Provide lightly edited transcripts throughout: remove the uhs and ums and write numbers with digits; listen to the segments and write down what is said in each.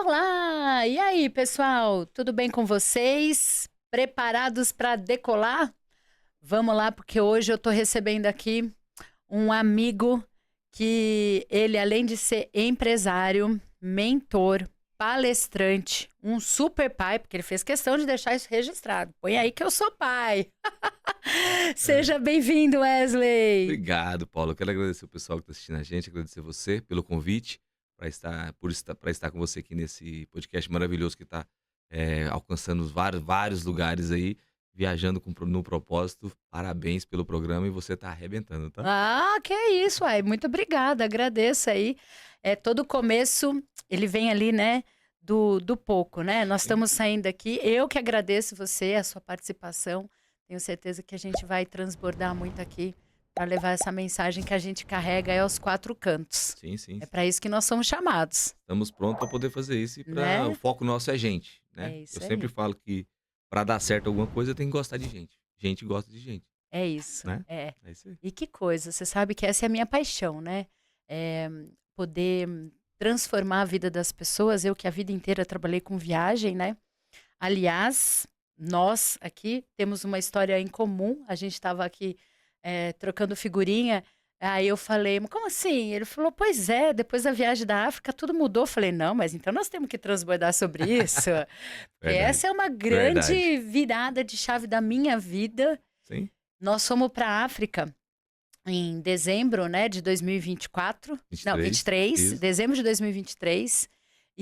Olá! E aí, pessoal? Tudo bem com vocês? Preparados para decolar? Vamos lá, porque hoje eu estou recebendo aqui um amigo que ele, além de ser empresário, mentor, palestrante, um super pai, porque ele fez questão de deixar isso registrado. Põe aí que eu sou pai. É. Seja bem-vindo, Wesley. Obrigado, Paulo. Eu quero agradecer o pessoal que está assistindo a gente, agradecer você pelo convite para estar com você aqui nesse podcast maravilhoso que está alcançando vários lugares aí, viajando no propósito. Parabéns pelo programa e você está arrebentando, tá? Ah, que é isso, uai. Muito obrigada, agradeço aí. Todo começo, ele vem ali, né, do pouco, né? Nós Sim. estamos saindo aqui. Eu que agradeço você, a sua participação. Tenho certeza que a gente vai transbordar muito aqui para levar essa mensagem que a gente carrega aí aos quatro cantos. Sim, sim, É sim. para isso que nós somos chamados, Estamos prontos para poder fazer isso e o né? foco nosso é gente, É né? Eu isso sempre aí. falo que para dar certo alguma coisa tem que gostar de gente. Gente gosta de gente, É isso. né? É. É isso aí. E que coisa, você sabe que essa é a minha paixão, né? É poder transformar a vida das pessoas. Eu que a vida inteira trabalhei com viagem, né? Aliás, nós aqui temos uma história em comum. A gente estava aqui trocando figurinha. Aí eu falei, mas como assim? Ele falou, pois é, depois da viagem da África tudo mudou. Eu falei, não, mas então nós temos que transbordar sobre isso. Porque Verdade, essa é uma verdade. grande virada de chave da minha vida. Sim, Nós fomos para a África em dezembro, né, de 2024. Não, 23, 23, isso. dezembro de 2023.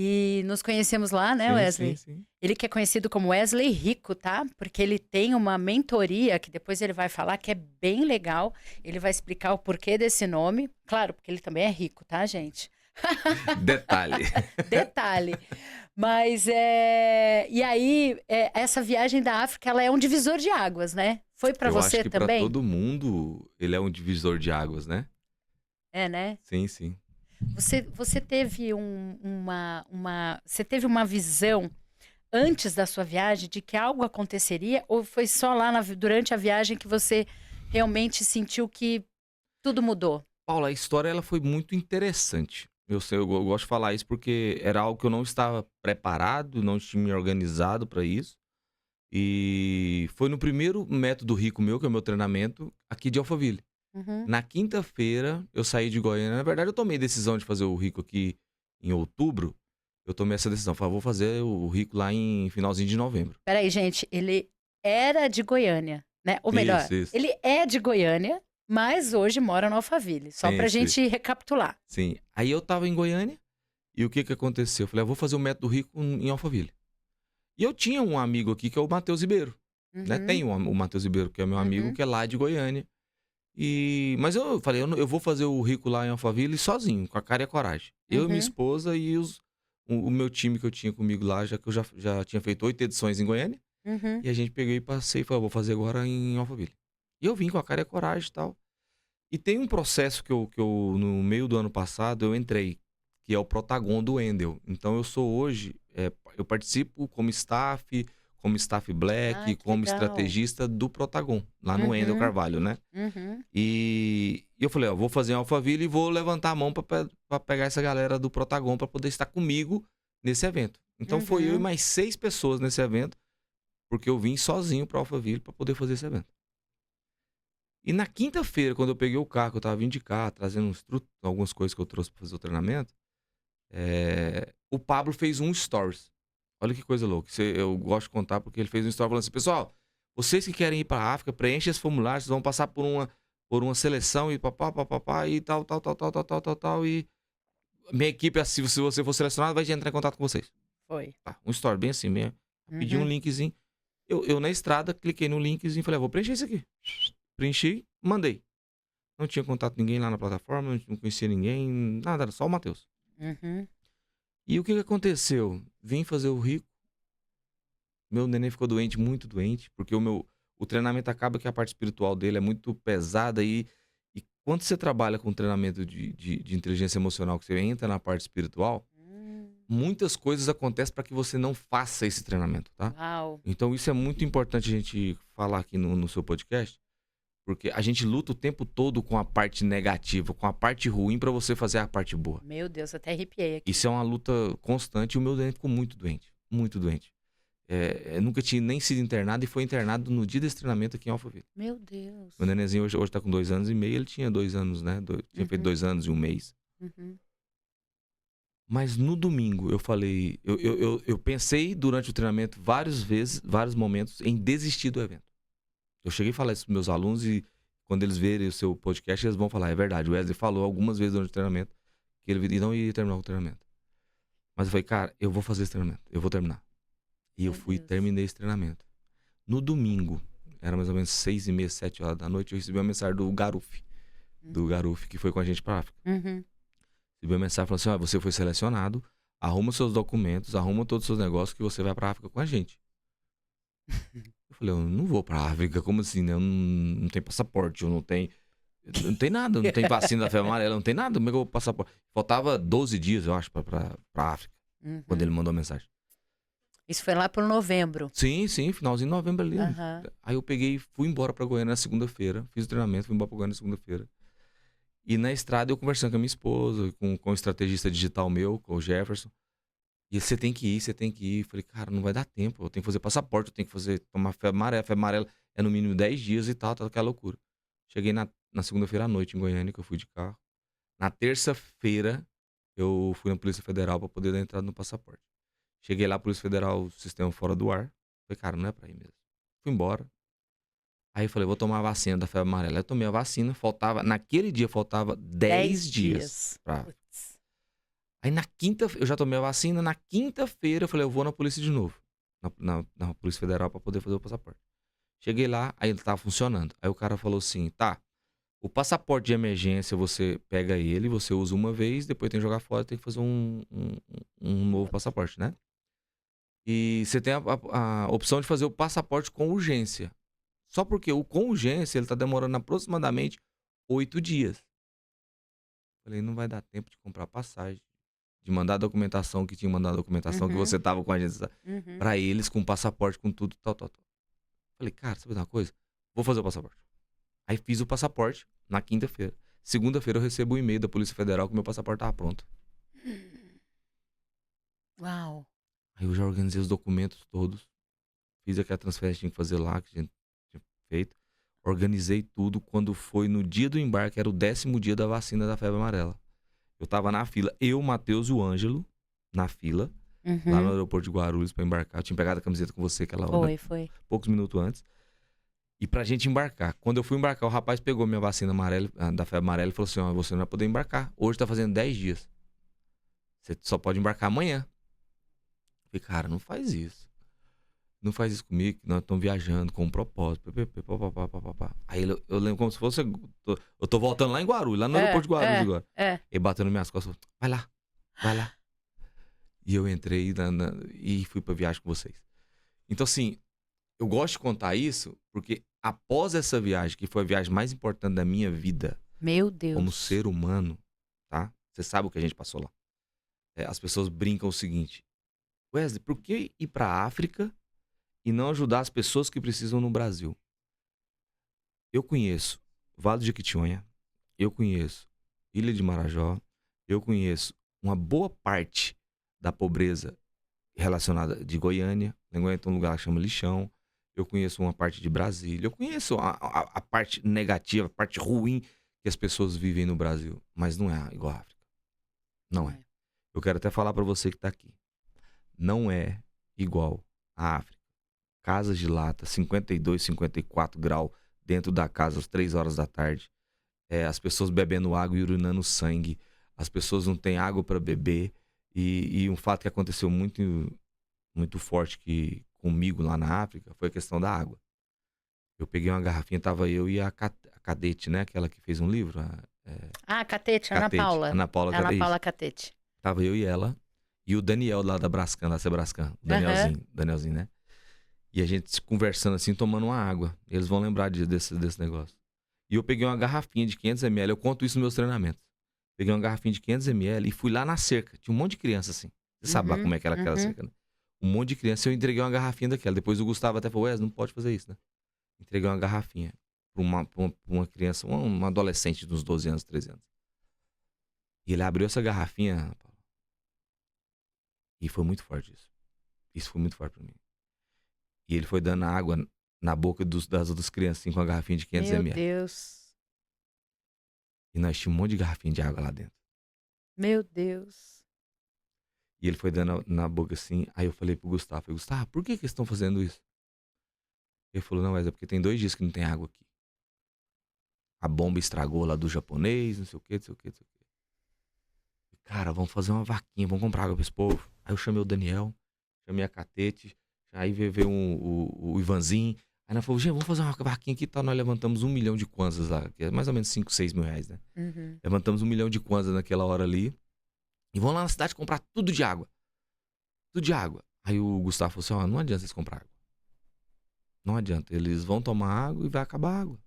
E nos conhecemos lá, né, Sim, sim, Wesley? sim. Ele que é conhecido como Wesley Rico, tá? Porque ele tem uma mentoria que depois ele vai falar que é bem legal. Ele vai explicar o porquê desse nome. Claro, porque ele também é rico, tá, gente? Detalhe. Detalhe. Mas e aí essa viagem da África, ela é um divisor de águas, né? Foi para Eu acho você que para também? todo mundo ele é um divisor de águas, né? É, né? Sim, sim. Você teve você teve uma visão antes da sua viagem de que algo aconteceria ou foi só lá durante a viagem que você realmente sentiu que tudo mudou? Paula, a história ela foi muito interessante. Eu sei, eu gosto de falar isso porque era algo que eu não estava preparado, não tinha me organizado para isso. E foi no primeiro método rico meu, que é o meu treinamento, aqui de Alphaville. Uhum, Na quinta-feira, eu saí de Goiânia. Na verdade, eu tomei decisão de fazer o rico aqui em outubro. Eu tomei essa decisão. Falei, vou fazer o rico lá em finalzinho de novembro. peraí, gente, ele era de Goiânia, né? Ou melhor, Isso, isso. ele é de Goiânia, mas hoje mora no Alphaville. Só pra Isso, isso. gente recapitular. Sim. Aí eu tava em Goiânia e o que que aconteceu? Eu falei, vou fazer o método rico em Alphaville. E eu tinha um amigo aqui que é o Matheus Ribeiro, né? Uhum, Tem o Matheus Ribeiro, que é meu amigo, uhum, que é lá de Goiânia. Mas eu falei, eu vou fazer o rico lá em Alphaville sozinho, com a cara e a coragem. Eu, minha uhum, esposa e o meu time que eu tinha comigo lá, já que eu já tinha feito 8 edições em Goiânia. uhum, E a gente peguei e passei e falei, vou fazer agora em Alphaville. E eu vim com a cara e a coragem e tal. E tem um processo que eu no meio do ano passado, eu entrei, que é o Protagon do Wendel. Então eu sou hoje, eu participo como staff ai, black, que como legal. estrategista do Protagon, lá no Wendel Uhum, Carvalho, né? uhum, E eu falei, vou fazer em Alphaville e vou levantar a mão pra pegar essa galera do Protagon pra poder estar comigo nesse evento. Então foi eu e uhum. mais 6 pessoas nesse evento, porque eu vim sozinho pra Alphaville pra poder fazer esse evento. E na quinta-feira, quando eu peguei o carro, que eu tava vindo de carro, trazendo algumas coisas que eu trouxe pra fazer o treinamento, o Pablo fez um stories. Olha que coisa louca. Eu gosto de contar porque ele fez um story falando assim, pessoal, vocês que querem ir pra África, preenchem esse formulário, vocês vão passar por uma seleção e papá, papá, e tal, tal, tal, tal, tal, tal, tal, tal, e minha equipe, se você for selecionado, vai entrar em contato com vocês. Foi. Tá, um story bem assim mesmo. Pedi um Uhum, linkzinho. Eu na estrada, cliquei no linkzinho e falei, vou preencher isso aqui. Preenchi, mandei. Não tinha contato com ninguém lá na plataforma, não conhecia ninguém, nada, era só o Matheus. uhum, E o que que aconteceu? Vim fazer o rico, meu neném ficou doente, muito doente, porque o treinamento acaba que a parte espiritual dele é muito pesada e quando você trabalha com treinamento de inteligência emocional, que você entra na parte espiritual, hum, muitas coisas acontecem para que você não faça esse treinamento, tá? uau. Então isso é muito importante a gente falar aqui no seu podcast, Porque a gente luta o tempo todo com a parte negativa, com a parte ruim pra você fazer a parte boa. Meu Deus, até arrepiei aqui. Isso é uma luta constante e o meu dente ficou muito doente. Muito doente. Eu nunca tinha nem sido internado e foi internado no dia desse treinamento aqui em Alphaville. Meu Deus. Meu nenenzinho hoje tá com 2 anos e meio, ele tinha 2 anos, né? Tinha feito 2 anos e 1 mês. Uhum. Mas no domingo eu falei, eu pensei durante o treinamento vários momentos em desistir do evento. Eu cheguei a falar isso pros meus alunos e quando eles verem o seu podcast, eles vão falar, é verdade, o Wesley falou algumas vezes durante o treinamento que ele não ia terminar o treinamento. Mas eu falei, cara, eu vou fazer esse treinamento, eu vou terminar. E eu Meu fui e Deus. terminei esse treinamento. No domingo, era mais ou menos 6h30, 7 horas da noite, eu recebi uma mensagem do Garuf, que foi com a gente pra África. Uhum. Recebi uma mensagem falando assim, você foi selecionado, arruma seus documentos, arruma todos os seus negócios que você vai pra África com a gente. Eu falei, eu não vou pra África, como assim, né? Eu não tenho passaporte, eu não tenho nada, não tem vacina da febre amarela, não tem nada, como é que eu vou passaporte? Faltava 12 dias, eu acho, pra África, Uhum. quando ele mandou a mensagem. Isso foi lá por novembro. Sim, finalzinho de novembro ali. Aham. Aí eu peguei e fui embora pra Goiânia na segunda-feira, fiz o treinamento, fui embora pra Goiânia na segunda-feira. E na estrada eu conversando com a minha esposa, com o estrategista digital meu, com o Jefferson. E você tem que ir, você tem que ir. Falei, cara, não vai dar tempo. Eu tenho que fazer passaporte, eu tenho que tomar febre amarela. Febre amarela é no mínimo 10 dias e tal, aquela loucura. Cheguei na segunda-feira à noite em Goiânia, que eu fui de carro. Na terça-feira, eu fui na Polícia Federal pra poder dar entrada no passaporte. Cheguei lá, Polícia Federal, sistema fora do ar. Falei, cara, não é pra ir mesmo. Fui embora. Aí eu falei, vou tomar a vacina da febre amarela. Eu tomei a vacina, naquele dia faltava 10 dias. Putz. Aí na quinta, eu já tomei a vacina, na quinta-feira eu falei, eu vou na polícia de novo. Na Polícia Federal pra poder fazer o passaporte. Cheguei lá, aí ele tava funcionando. Aí o cara falou assim, tá, o passaporte de emergência você pega ele, você usa uma vez, depois tem que jogar fora, tem que fazer um novo passaporte, né? E você tem a opção de fazer o passaporte com urgência. Só porque o com urgência, ele tá demorando aproximadamente 8 dias. Falei, não vai dar tempo de comprar passagem, de mandar a documentação, que tinha mandado a documentação, que você tava com a gente, pra eles, com passaporte, com tudo, tal. Falei, cara, sabe de uma coisa? Vou fazer o passaporte. Aí fiz o passaporte na quinta-feira. Segunda-feira eu recebo um e-mail da Polícia Federal que meu passaporte tava pronto. Uau. Aí eu já organizei os documentos todos. Fiz aquela transferência que tinha que fazer lá, que a gente tinha feito. Organizei tudo. Quando foi no dia do embarque, era o 10º dia da vacina da febre amarela. Eu tava na fila, eu, o Matheus e o Ângelo, na fila, lá no aeroporto de Guarulhos pra embarcar. Eu tinha pegado a camiseta com você aquela hora, Foi. poucos minutos antes. E pra gente embarcar. Quando eu fui embarcar, o rapaz pegou minha vacina amarela, da febre amarela e falou assim, ó, você não vai poder embarcar. Hoje tá fazendo 10 dias. Você só pode embarcar amanhã. Eu falei, cara, não faz isso. Não faz isso comigo, que nós estamos viajando com um propósito. Aí eu lembro como se fosse... Eu tô voltando lá em Guarulhos, lá no aeroporto de Guarulhos agora. Ele bateu nas minhas costas, vai lá. E eu entrei e fui pra viagem com vocês. Então, assim, eu gosto de contar isso porque após essa viagem, que foi a viagem mais importante da minha vida, Meu Deus. como ser humano, tá? Você sabe o que a gente passou lá. As pessoas brincam o seguinte, Wesley, por que ir pra África e não ajudar as pessoas que precisam no Brasil? Eu conheço Vale de Jequitinhonha, eu conheço Ilha de Marajó, eu conheço uma boa parte da pobreza relacionada de Goiânia. Em Goiânia tem um lugar que chama Lixão. Eu conheço uma parte de Brasília. Eu conheço a parte negativa, a parte ruim que as pessoas vivem no Brasil. Mas não é igual a África. Não é. Eu quero até falar pra você que tá aqui. Não é igual a África. Casas de lata, 52, 54 graus dentro da casa às 3 horas da tarde. As pessoas bebendo água e urinando sangue. As pessoas não têm água para beber. E um fato que aconteceu muito, muito forte comigo lá na África foi a questão da água. Eu peguei uma garrafinha, tava eu e a Cadete, né? Aquela que fez um livro. Catete, Ana Paula. Ana Paula Catete. Tava eu e ela. E o Daniel lá da Brascan, da Sebrascan. Danielzinho, né? E a gente conversando assim, tomando uma água. Eles vão lembrar desse negócio. E eu peguei uma garrafinha de 500 ml. Eu conto isso nos meus treinamentos. Peguei uma garrafinha de 500 ml e fui lá na cerca. Tinha um monte de criança assim. Você sabe lá como é que era aquela cerca, né? Um monte de criança. Eu entreguei uma garrafinha daquela. Depois o Gustavo até falou, não pode fazer isso, né? Entreguei uma garrafinha. pra uma criança, uma adolescente de uns 12 anos, 13 anos. E ele abriu essa garrafinha, Paulo, e foi muito forte isso. Isso foi muito forte pra mim. E ele foi dando água na boca das outras criancinhas com a garrafinha de 500 Meu ml. Deus. E nós tínhamos um monte de garrafinha de água lá dentro. Meu Deus. E ele foi dando na boca assim. Aí eu falei pro Gustavo, Gustavo, por que eles estão fazendo isso? Ele falou, não, mas é porque tem 2 dias que não tem água aqui. A bomba estragou lá do japonês, não sei o que, não sei o que, não sei o que. Cara, vamos fazer uma vaquinha, vamos comprar água pra esse povo. Aí eu chamei o Daniel, chamei a Catete, aí veio o Ivanzinho. Aí nós falamos, gente, vamos fazer uma vaquinha aqui e tal. Nós levantamos 1 milhão de kwanzas lá, que é mais ou menos 5, 6 mil reais, né? Uhum. Levantamos 1 milhão de kwanzas naquela hora ali. E vamos lá na cidade comprar tudo de água. Tudo de água. Aí o Gustavo falou assim, ó, não adianta vocês comprar água. Não adianta, eles vão tomar água e vai acabar a água.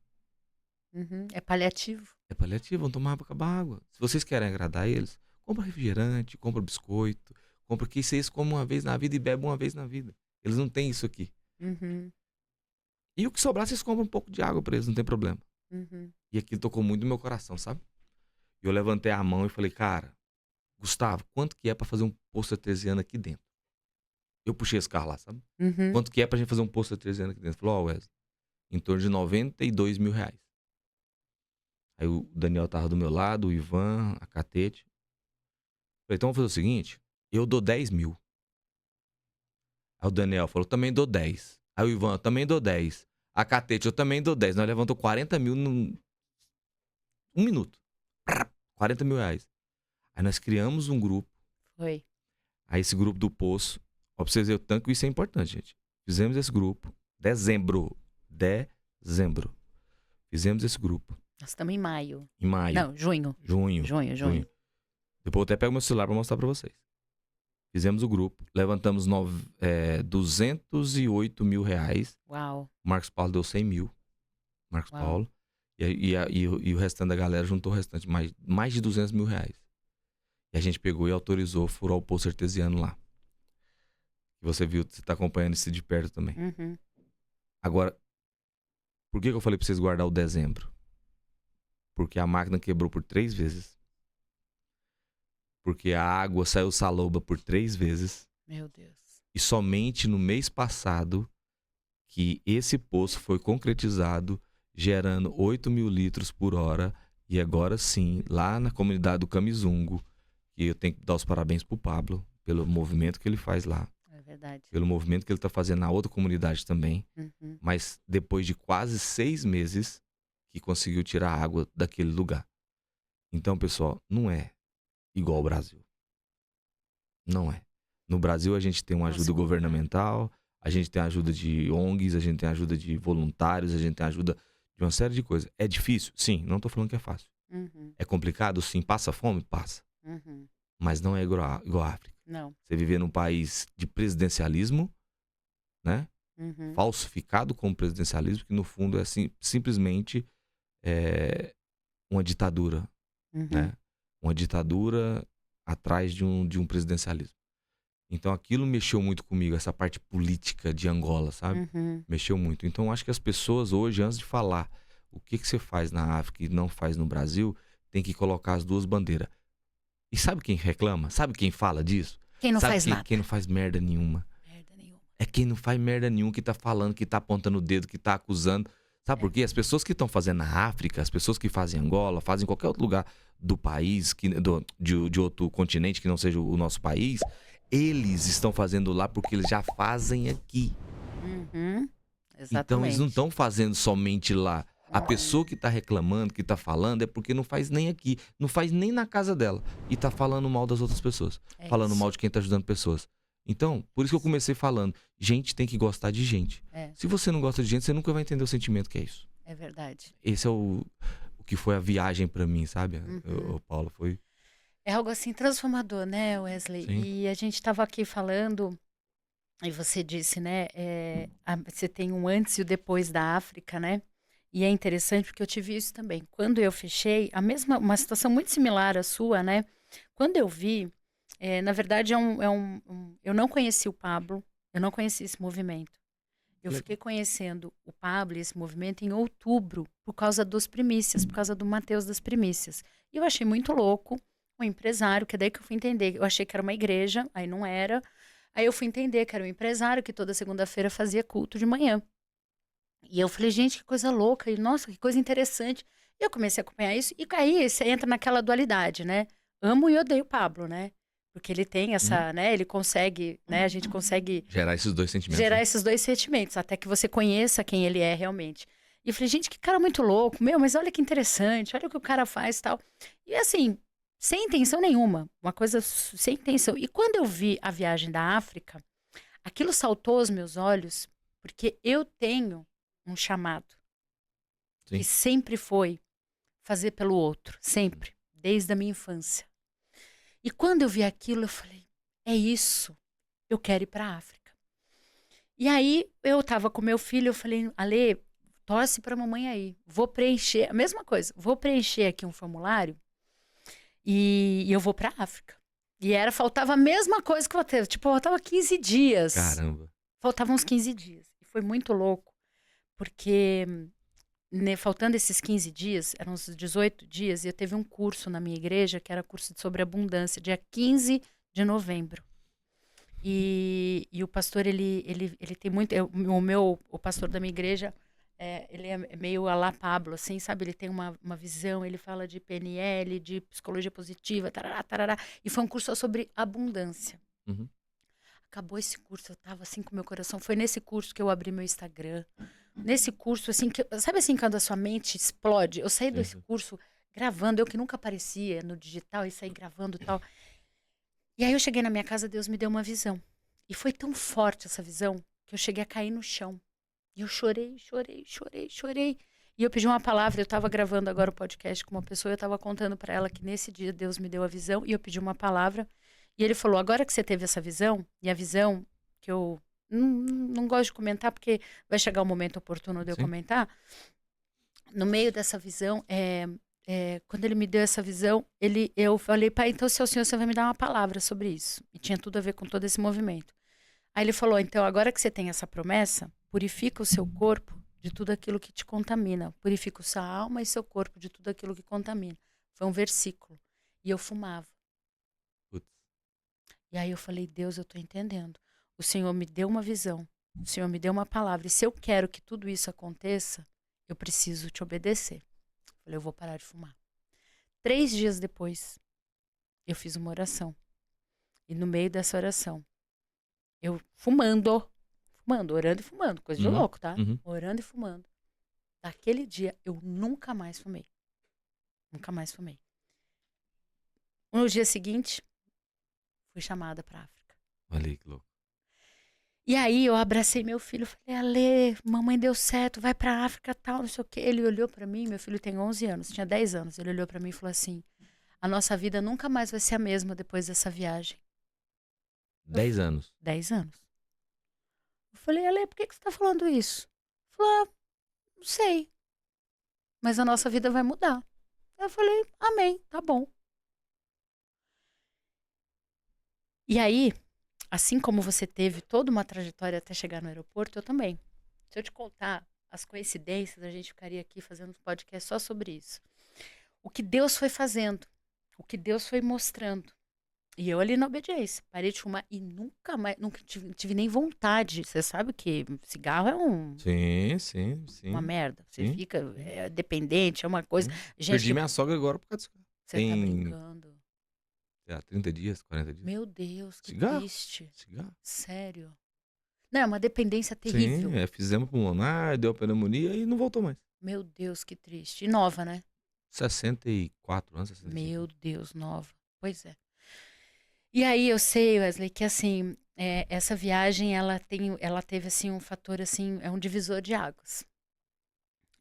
Uhum. É paliativo. É paliativo, vão tomar água e acabar a água. Se vocês querem agradar eles, compra refrigerante, compra biscoito, compra que vocês comem uma vez na vida e bebem uma vez na vida. Eles não têm isso aqui. Uhum. E o que sobrar, vocês compram um pouco de água pra eles, não tem problema. Uhum. E aquilo tocou muito no meu coração, sabe? E eu levantei a mão e falei, cara, Gustavo, quanto que é pra fazer um poço artesiano aqui dentro? Eu puxei esse carro lá, sabe? Uhum. Quanto que é pra gente fazer um poço artesiano aqui dentro? Falou, ó, Wesley, em torno de 92 mil reais. Aí o Daniel tava do meu lado, o Ivan, a Catete. Falei, então vamos fazer o seguinte, eu dou 10 mil. Aí o Daniel falou, também dou 10. Aí o Ivan, eu também dou 10. A Catete, eu também dou 10. Nós levantamos 40 mil num 1 minuto. 40 mil reais. Aí nós criamos um grupo. Foi. Aí esse grupo do Poço, ó, pra vocês verem o tanto que isso é importante, gente. Fizemos esse grupo. Dezembro. Fizemos esse grupo. Nós estamos em maio. Em maio. Não, junho. Junho. Junho. Depois eu até pego meu celular pra mostrar pra vocês. Fizemos o grupo. Levantamos 208 mil reais. Uau. O Marcos Paulo deu 100 mil. Marcos Uau. Paulo. E o restante da galera juntou o restante, mais de 200 mil reais. E a gente pegou e autorizou furar o poço artesiano lá. E você viu, você tá acompanhando isso de perto também. Uhum. Agora, por que eu falei pra vocês guardar o dezembro? Porque a máquina quebrou por 3 vezes. Porque a água saiu saloba por 3 vezes. Meu Deus. E somente no mês passado que esse poço foi concretizado, gerando 8 mil litros por hora. E agora sim, lá na comunidade do Camizungo, que eu tenho que dar os parabéns pro Pablo, pelo movimento que ele faz lá. É verdade. Pelo movimento que ele tá fazendo na outra comunidade também. Uhum. Mas depois de quase 6 meses que conseguiu tirar a água daquele lugar. Então, pessoal, não é igual ao Brasil. Não é. No Brasil a gente tem uma ajuda Nossa, governamental, a gente tem a ajuda de ONGs, a gente tem a ajuda de voluntários, a gente tem a ajuda de uma série de coisas. É difícil? Sim, não tô falando que é fácil. Uhum. É complicado? Sim. Passa fome? Passa. Uhum. Mas não é igual a África. Não. Você viver num país de presidencialismo, né? Uhum. Falsificado como presidencialismo, que no fundo é assim, simplesmente uma ditadura, Uhum. né? Uma ditadura atrás de um presidencialismo. Então aquilo mexeu muito comigo, essa parte política de Angola, sabe? Uhum. Mexeu muito. Então acho que as pessoas hoje, antes de falar o que você faz na África e não faz no Brasil, tem que colocar as duas bandeiras. E sabe quem reclama? Sabe quem fala disso? Quem não Sabe faz nada. quem não faz merda nenhuma? Merda nenhuma. É quem não faz merda nenhuma, que tá falando, que tá apontando o dedo, que tá acusando. Sabe por quê? As pessoas que estão fazendo na África, as pessoas que fazem Angola, fazem em qualquer outro lugar do país, de outro continente que não seja o nosso país, eles estão fazendo lá porque eles já fazem aqui. Uhum. Exatamente. Então eles não estão fazendo somente lá. A pessoa que tá reclamando, que tá falando, é porque não faz nem aqui, não faz nem na casa dela. E tá falando mal das outras pessoas. É Falando isso. mal de quem tá ajudando pessoas. Então, por isso que eu comecei falando, gente tem que gostar de gente. É. Se você não gosta de gente, você nunca vai entender o sentimento que é isso. É verdade. Esse é o que foi a viagem pra mim, sabe? Uhum. O Paulo foi... É algo assim transformador, né, Wesley? Sim. E a gente estava aqui falando, e você disse, né, você tem um antes e o depois da África, né? E é interessante porque eu tive isso também. Quando eu fechei, uma situação muito similar à sua, né? Quando eu vi, na verdade eu não conheci o Pablo, eu não conheci esse movimento. Eu fiquei conhecendo o Pablo e esse movimento em outubro, por causa dos primícias, por causa do Mateus das Primícias. E eu achei muito louco, um empresário, que é daí que eu fui entender. Eu achei que era uma igreja, aí não era. Aí eu fui entender que era um empresário que toda segunda-feira fazia culto de manhã. E eu falei, gente, que coisa louca, e nossa, que coisa interessante. E eu comecei a acompanhar isso, e aí você entra naquela dualidade, né? Amo e odeio o Pablo, né? Porque ele tem essa, né? Ele consegue, né? A gente consegue Gerar esses dois sentimentos. gerar né? esses dois sentimentos, até que você conheça quem ele é realmente. E eu falei, gente, que cara muito louco, meu, mas olha que interessante, olha o que o cara faz e tal. E assim, sem intenção nenhuma, uma coisa sem intenção. E quando eu vi a viagem da África, aquilo saltou aos meus olhos, porque eu tenho um chamado, Sim. que sempre foi fazer pelo outro, sempre, desde a minha infância. E quando eu vi aquilo, eu falei, é isso, eu quero ir para a África. E aí, eu tava com meu filho, eu falei, Ale, torce pra mamãe aí. Vou preencher, a mesma coisa, vou preencher aqui um formulário e eu vou pra África. E faltava a mesma coisa que eu teve, tipo, faltava 15 dias. Caramba. Faltavam uns 15 dias. E foi muito louco, porque né, faltando esses 15 dias, eram uns 18 dias, e eu teve um curso na minha igreja, que era curso sobre abundância, dia 15 de novembro. E o pastor, ele tem muito... O pastor da minha igreja, ele é meio a lá Pablo, assim, sabe? Ele tem uma visão, ele fala de PNL, de psicologia positiva, tarará, tarará. E foi um curso sobre abundância. Uhum. Acabou esse curso, eu tava assim com o meu coração. Foi nesse curso que eu abri meu Instagram. Nesse curso, assim, sabe assim, quando a sua mente explode? Eu saí desse curso gravando, eu que nunca aparecia no digital, e saí gravando e tal. E aí eu cheguei na minha casa, Deus me deu uma visão. E foi tão forte essa visão, que eu cheguei a cair no chão. E eu chorei, chorei, chorei, chorei. E eu pedi uma palavra, eu estava gravando agora o podcast com uma pessoa, eu estava contando para ela que nesse dia Deus me deu a visão, e eu pedi uma palavra. E ele falou, agora que você teve essa visão, e a visão que eu não gosto de comentar, porque vai chegar o momento oportuno de eu comentar, no meio dessa visão, quando ele me deu essa visão, eu falei, pai, então se é o senhor, você vai me dar uma palavra sobre isso. E tinha tudo a ver com todo esse movimento. Aí ele falou, então agora que você tem essa promessa, purifica o seu corpo de tudo aquilo que te contamina. Purifica sua alma e seu corpo de tudo aquilo que contamina. Foi um versículo. E eu fumava. Putz. E aí eu falei, Deus, eu tô entendendo. O Senhor me deu uma visão. O Senhor me deu uma palavra. E se eu quero que tudo isso aconteça, eu preciso te obedecer. Eu falei, eu vou parar de fumar. 3 dias depois, eu fiz uma oração. E no meio dessa oração, eu fumando, orando e fumando. Coisa de louco, tá? Orando e fumando. Daquele dia, eu nunca mais fumei. Nunca mais fumei. No dia seguinte, fui chamada pra África. Olha aí, que louco. E aí eu abracei meu filho, falei, Ale, mamãe deu certo, vai pra África, tal, não sei o quê. Ele olhou pra mim, meu filho tem 11 anos, tinha 10 anos. Ele olhou pra mim e falou assim, a nossa vida nunca mais vai ser a mesma depois dessa viagem. 10 anos. 10 anos. Eu falei, Ale, por que você tá falando isso? Ele falou, não sei. Mas a nossa vida vai mudar. Eu falei, amém, tá bom. E aí, assim como você teve toda uma trajetória até chegar no aeroporto, eu também. Se eu te contar as coincidências, a gente ficaria aqui fazendo um podcast só sobre isso. O que Deus foi fazendo, o que Deus foi mostrando. E eu ali na obediência, parei de fumar e nunca mais, nunca tive nem vontade. Você sabe que cigarro é Sim. uma merda. Você fica dependente, é uma coisa... Gente, Perdi minha sogra agora por causa disso. Você tá brincando. 30 dias, 40 dias. Meu Deus, que Cigarro. triste. Cigarro. Sério. Não, é uma dependência terrível. Sim, fizemos pulmonar, deu pneumonia e não voltou mais. Meu Deus, que triste. E nova, né? 64 anos, 65. Meu Deus, nova. Pois é. E aí eu sei, Wesley, que assim, essa viagem, ela teve assim um fator assim, é um divisor de águas.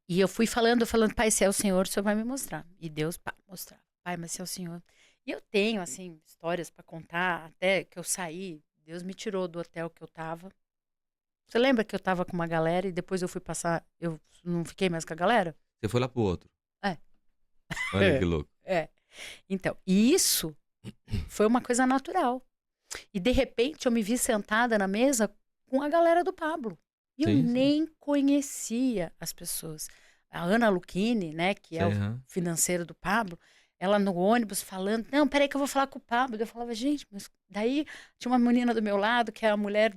E eu fui falando, pai, se é o Senhor vai me mostrar. E Deus, pá, mostrar. Pai, mas se é o Senhor. E eu tenho, assim, histórias pra contar, até que eu saí, Deus me tirou do hotel que eu tava. Você lembra que eu tava com uma galera e depois eu fui passar, eu não fiquei mais com a galera? Você foi lá pro outro. É. Olha que louco. Então, isso foi uma coisa natural. E de repente eu me vi sentada na mesa com a galera do Pablo. E eu Sim, sim. nem conhecia as pessoas. A Ana Lucchini, né, que é Sei, o aham. financeiro do Pablo, ela no ônibus falando, não, peraí que eu vou falar com o Pablo. Eu falava, gente, mas daí tinha uma menina do meu lado, que é a mulher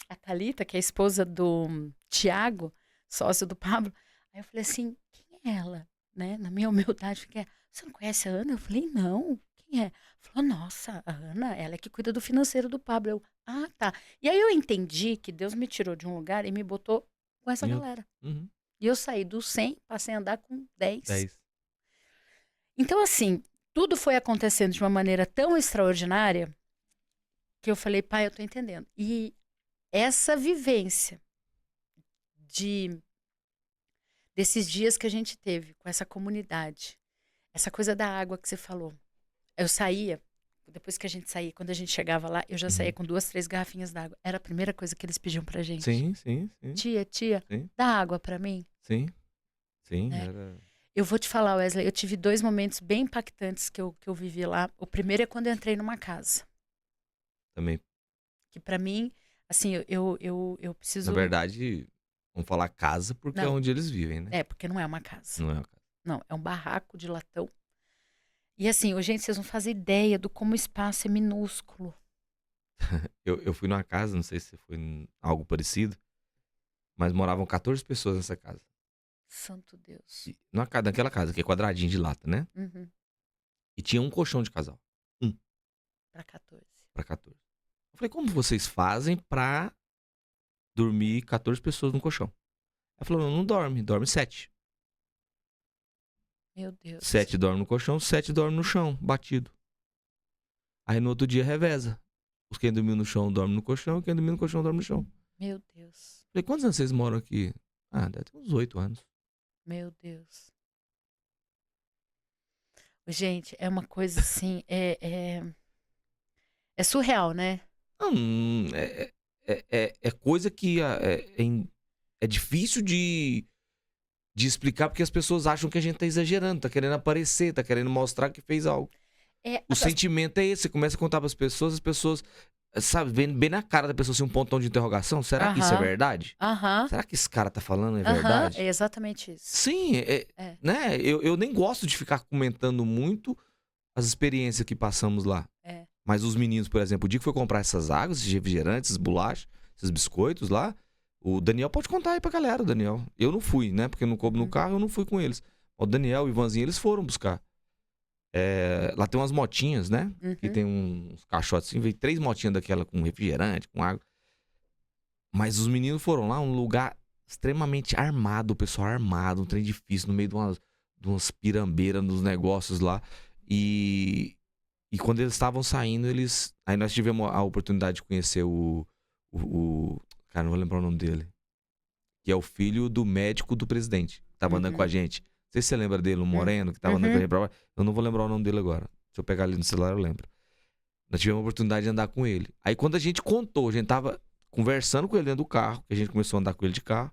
a Thalita, que é a esposa do Tiago, sócio do Pablo. Aí eu falei assim, quem é ela? Né? Na minha humildade, fiquei, você não conhece a Ana? Eu falei, não, quem é? Falou, nossa, a Ana, ela é que cuida do financeiro do Pablo. Eu, ah, tá. E aí eu entendi que Deus me tirou de um lugar e me botou com essa Em outro. galera. Uhum. E eu saí do 100, passei a andar com 10. 10. Então, assim, tudo foi acontecendo de uma maneira tão extraordinária que eu falei, pai, eu tô entendendo. E essa vivência de desses dias que a gente teve com essa comunidade, essa coisa da água que você falou. Eu saía, depois que a gente saía, quando a gente chegava lá, eu já saía Uhum. com 2, 3 garrafinhas d'água. Era a primeira coisa que eles pediam pra gente. Sim, sim, sim, Tia, tia, sim, dá água pra mim, sim, sim, né? era Eu vou te falar, Wesley, eu tive 2 momentos bem impactantes que eu vivi lá. O primeiro é quando eu entrei numa casa. também. Que pra mim, assim, eu Na preciso. verdade, vamos falar casa porque é Não, onde eles vivem, né? é, porque não é uma casa. Não é uma casa. Não, é um barraco de latão. E assim, gente, vocês não fazem ideia do como o espaço é minúsculo. Eu fui numa casa, não sei se foi algo parecido, mas moravam 14 pessoas nessa casa. Santo Deus. E, naquela casa, que é quadradinho de lata, né? Uhum, E tinha um colchão de casal. Um pra 14. pra 14. Eu falei, como vocês fazem pra dormir 14 pessoas no colchão? Ela falou, não, não dorme, dorme 7. Meu Deus. 7 dorme no colchão, 7 dorme no chão, batido. Aí no outro dia reveza. Os quem dormiu no chão dorme no colchão, e quem dormiu no colchão dorme no chão. Meu Deus. Falei, quantos anos vocês moram aqui? Ah, deve ter uns 8 anos. Meu Deus. Gente, é uma coisa assim, é surreal, né? Não, é coisa que é difícil de explicar porque as pessoas acham que a gente tá exagerando, tá querendo aparecer, tá querendo mostrar que fez algo. É, O sentimento é esse, você começa a contar pras pessoas, sabe, vem bem na cara da pessoa assim, um pontão de interrogação. Será que isso é aham, verdade? aham, Será que esse cara tá falando é aham, é verdade? exatamente isso. Sim, É, né? Eu nem gosto de ficar comentando muito as experiências que passamos lá. é. Mas os meninos, por exemplo, o dia que foi comprar essas águas, esses refrigerantes, essas bolachas, esses biscoitos lá, o Daniel pode contar aí pra galera, o Daniel. Eu não fui, né? Porque eu não coube no Uhum, carro, eu não fui com eles. O Daniel, o Ivanzinho, eles foram buscar. Lá tem umas motinhas, né? Que uhum. tem uns caixotes assim, veio 3 motinhas daquela com refrigerante, com água. Mas os meninos foram lá, um lugar extremamente armado, o pessoal armado, um trem difícil, no meio de umas pirambeiras, nos negócios lá. E quando eles estavam saindo, Aí nós tivemos a oportunidade de conhecer Cara, não vou lembrar o nome dele. Que é o filho do médico do presidente. Que tava andando com a Uhum, gente. Não sei se você lembra dele, um uhum, moreno, que tava andando com a uhum. gente pra lá. Eu não vou lembrar o nome dele agora. Se eu pegar ali no celular, eu lembro. Nós tivemos a oportunidade de andar com ele. Aí quando a gente contou, a gente tava conversando com ele dentro do carro, que a gente começou a andar com ele de carro.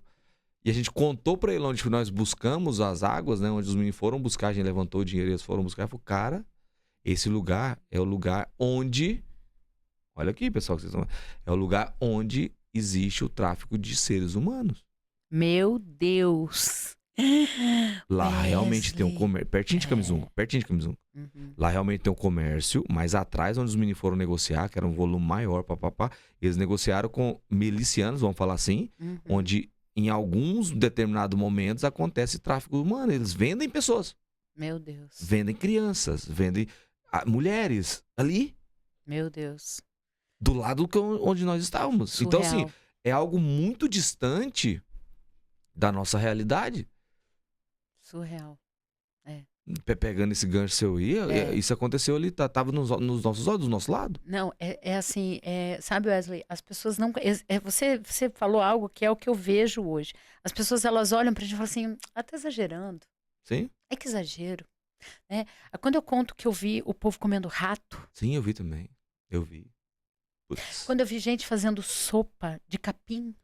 E a gente contou pra ele onde nós buscamos as águas, né? Onde os meninos foram buscar, a gente levantou o dinheiro e eles foram buscar. Ele falou, cara, esse lugar é o lugar onde. Olha aqui, pessoal, que vocês estão. É o lugar onde existe o tráfico de seres humanos. Meu Deus. Lá realmente tem um Wesley. comércio. Pertinho de Camisunga. É. Pertinho de Camisunga. Uhum, Lá realmente tem um comércio, mas atrás, onde os meninos foram negociar, que era um volume maior, papapá, eles negociaram com milicianos, vamos falar assim, uhum. onde em alguns determinados momentos acontece tráfico humano. Eles vendem pessoas, Meu Deus. vendem crianças, vendem mulheres ali, Meu Deus. do lado onde nós estávamos. Então, assim, Surreal. é algo muito distante da nossa realidade. Surreal. É. Pegando esse gancho seu aí, É. isso aconteceu ali, tava nos nossos olhos, do nosso lado. Não, é assim, sabe, Wesley, as pessoas não. Você falou algo que é o que eu vejo hoje. As pessoas elas olham pra gente e falam assim, tá exagerando. Sim? É que exagero. Né? Quando eu conto que eu vi o povo comendo rato, Sim, eu vi também. Eu vi. Putz. quando eu vi gente fazendo sopa de capim,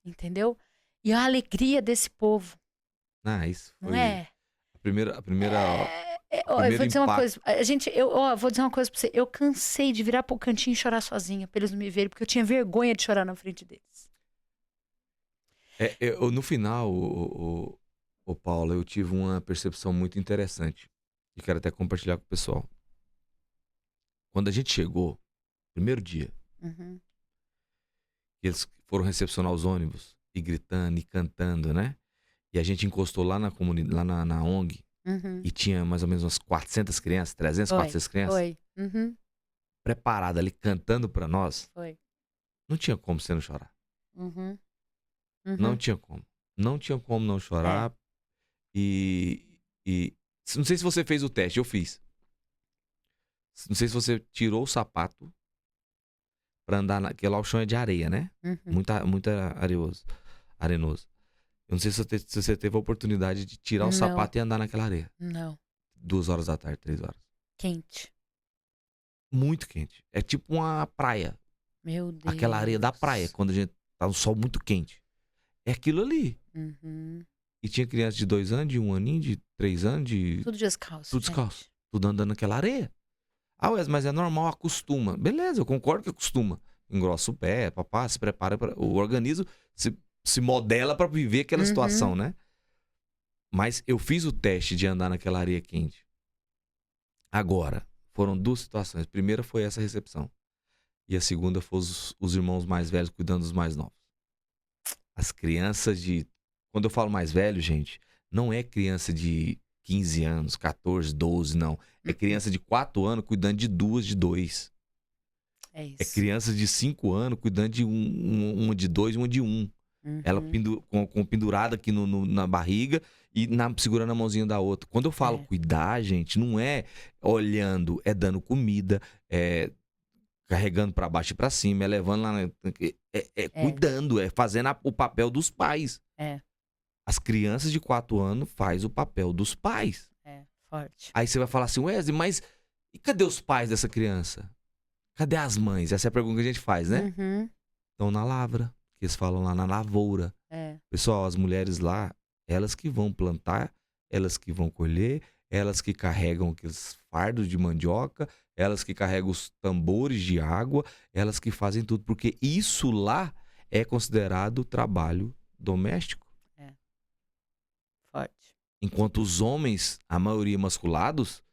entendeu? E a alegria desse povo, Isso não foi é? a primeira. Ó, eu Primeiro vou dizer uma impacto. coisa. Vou dizer uma coisa pra você. Eu cansei de virar pro cantinho e chorar sozinha, pra eles não me verem, porque eu tinha vergonha de chorar na frente deles. No final, o Paulo, eu tive uma percepção muito interessante. E quero até compartilhar com o pessoal. Quando a gente chegou, primeiro dia, Uhum, eles foram recepcionar os ônibus e gritando e cantando, né? E a gente encostou lá na comunidade, lá na ONG, uhum. e tinha mais ou menos umas 400 crianças, 300, Foi, 400 crianças, foi. Uhum, preparadas ali cantando pra nós. foi. Não tinha como você não chorar. Uhum, Não uhum. tinha como. Não tinha como não É. chorar. E não sei se você fez o teste, eu fiz. Não sei se você tirou o sapato pra andar naquele lá, o chão é de areia, né? Uhum. Muita arenoso. Eu não sei se você teve a oportunidade de tirar o Não, sapato e andar naquela areia. não. 2 horas da tarde, 3 horas. Quente. Muito quente. É tipo uma praia. Meu Aquela areia da praia, Deus. quando a gente tá um sol muito quente. É aquilo ali. Uhum. E tinha criança de 2 anos, de 1 aninho, de 3 anos, de Tudo descalço, tudo descalço. gente. Tudo andando naquela areia. Ah, Wes, mas é normal, acostuma. Beleza, eu concordo que acostuma. Engrossa o pé, papá, se prepara para o organismo se modela para viver aquela Uhum. situação, né? Mas eu fiz o teste de andar naquela areia quente. Agora, foram 2 situações. A primeira foi essa recepção. E a segunda foi os irmãos mais velhos cuidando dos mais novos. As crianças de. Quando eu falo mais velho, gente, não é criança de 15 anos, 14, 12, não. É Uhum. criança de 4 anos cuidando de 2 de 2. É É isso. criança de 5 anos cuidando de uma de 2 e uma de 1. Ela Uhum. com pendurada aqui na barriga e segurando a mãozinha da outra. Quando eu falo É, cuidar, gente, não é olhando, é dando comida, é carregando pra baixo e pra cima, é levando lá. É é, cuidando, é fazendo o papel dos pais. é, As crianças de 4 anos faz o papel dos pais. é. Forte. Aí você vai falar assim, Wesley, mas e cadê os pais dessa criança? Cadê as mães? Essa é a pergunta que a gente faz, né? Uhum. Estão na lavra, que eles falam lá na lavoura. É, Pessoal, as mulheres lá, elas que vão plantar, elas que vão colher, elas que carregam aqueles fardos de mandioca, elas que carregam os tambores de água, elas que fazem tudo, porque isso lá é considerado trabalho doméstico. é. Forte. Enquanto os homens, a maioria masculados,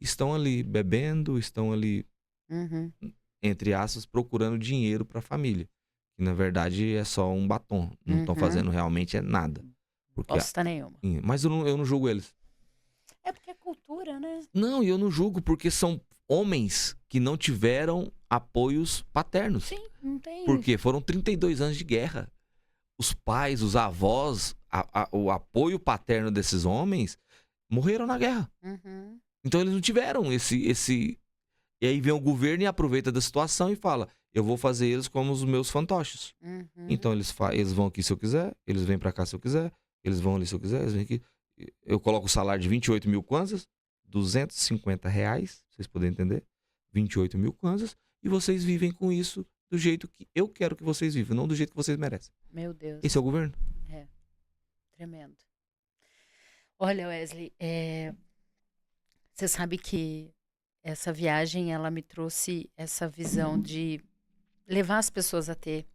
estão ali bebendo, estão ali, Uhum. entre aspas, procurando dinheiro para a família. Que na verdade é só um batom. Não estão Uhum. fazendo realmente é nada. Porque, Bosta nenhuma. mas eu não julgo eles. É porque é cultura, né? Não, e eu não julgo porque são homens que não tiveram apoios paternos. Sim, não tem. Porque foram 32 anos de guerra. Os pais, os avós, o apoio paterno desses homens morreram na guerra. Uhum. Então eles não tiveram esse. E aí vem o governo e aproveita da situação e fala: eu vou fazer eles como os meus fantoches. Uhum. Então eles vão aqui se eu quiser, eles vêm pra cá se eu quiser, eles vão ali se eu quiser, eles vêm aqui. Eu coloco o salário de 28 mil kwanzas, R$ 250, pra vocês poderem entender. 28 mil kwanzas, e vocês vivem com isso do jeito que eu quero que vocês vivam, não do jeito que vocês merecem. Meu Esse é Deus. o governo. É, tremendo. Olha, Wesley, você sabe que essa viagem, ela me trouxe essa visão de levar as pessoas a ter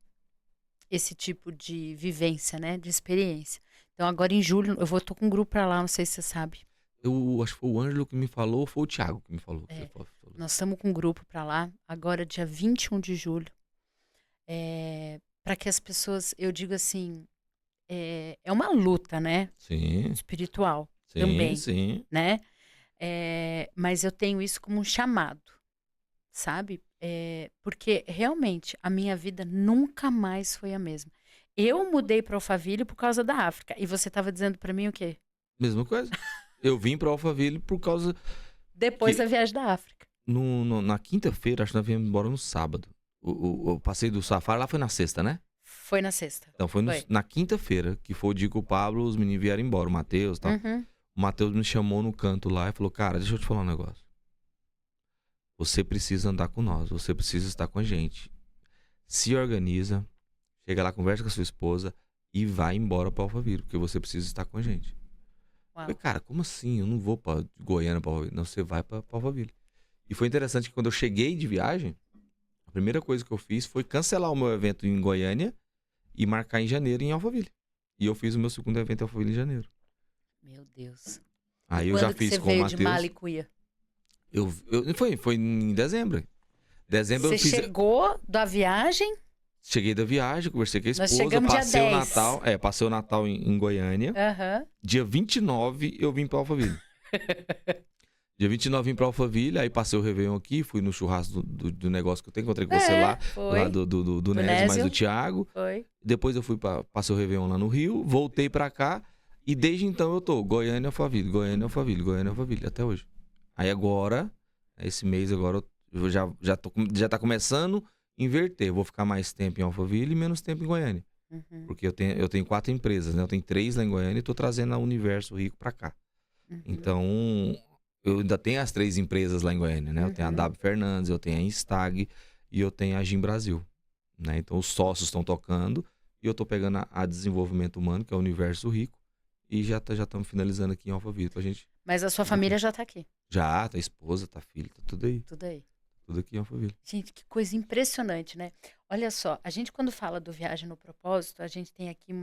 esse tipo de vivência, né? De experiência. Então, agora em julho, tô com um grupo pra lá, não sei se você sabe. Eu acho que foi o Ângelo que me falou, ou foi o Thiago que me falou. Que você É, falou isso. nós estamos com um grupo pra lá, agora dia 21 de julho. Para que as pessoas, eu digo assim, é uma luta, né? Sim, Espiritual sim, também, sim. né? Mas eu tenho isso como um chamado, sabe? Porque realmente a minha vida nunca mais foi a mesma. Eu mudei para Alphaville por causa da África. E você estava dizendo para mim o quê? Mesma coisa. Eu vim pra Alphaville por causa Depois que da viagem da África. na quinta-feira, acho que nós viemos embora no sábado. O passeio do safari lá foi na sexta, né? Foi na sexta. Então foi Foi. na quinta-feira, que foi o dia que o Pablo, os meninos vieram embora, o Matheus e tal. Uhum. O Matheus me chamou no canto lá e falou: cara, deixa eu te falar um negócio. Você precisa andar com nós, você precisa estar com a gente. Se organiza, chega lá, conversa com a sua esposa e vai embora pra Alphaville, porque você precisa estar com a gente. Falei, Uau. cara, como assim? Eu não vou pra Goiânia, pra Alphaville. Não, você vai pra Alphaville. E foi interessante que quando eu cheguei de viagem, a primeira coisa que eu fiz foi cancelar o meu evento em Goiânia e marcar em janeiro em Alphaville. E eu fiz o meu segundo evento em Alphaville em janeiro. Meu Deus. E Aí eu já quando que fiz você com o veio de Matheus. Malicuia? Foi em dezembro. Dezembro eu Você fiz. chegou da viagem? Cheguei da viagem, conversei com a Nós esposa, chegamos dia passei o 10. Natal. Passei o Natal em Goiânia. Aham. Dia 29 eu vim pra Alphaville. Dia 29 vim pra Alphaville, aí passei o Réveillon aqui, fui no churrasco do negócio que eu tenho, encontrei com você lá Foi. do Nésio, mais do Thiago. Foi. Depois eu passei o Réveillon lá no Rio, voltei pra cá, e desde então eu tô Goiânia, Alphaville, Goiânia, Alphaville, Goiânia, Alphaville, até hoje. Aí agora, esse mês agora, eu já tá começando a inverter. Eu vou ficar mais tempo em Alphaville e menos tempo em Goiânia. Uhum. Porque eu tenho 4 empresas, né? Eu tenho 3 lá em Goiânia e tô trazendo a Universo Rico pra cá. Uhum. Então, eu ainda tenho as 3 empresas lá em Goiânia, né? Eu tenho a W Fernandes, eu tenho a Instag e eu tenho a Gym Brasil, né? Então, os sócios estão tocando e eu tô pegando a desenvolvimento humano, que é o Universo Rico, e já estamos finalizando aqui em Alphaville pra gente. Mas a sua família já tá aqui. Já, tá esposa, tá filho, tá tudo aí. Tudo aí. Tudo aqui em Alphaville. Gente, que coisa impressionante, né? Olha só, a gente quando fala do Viagem no Propósito, a gente tem aqui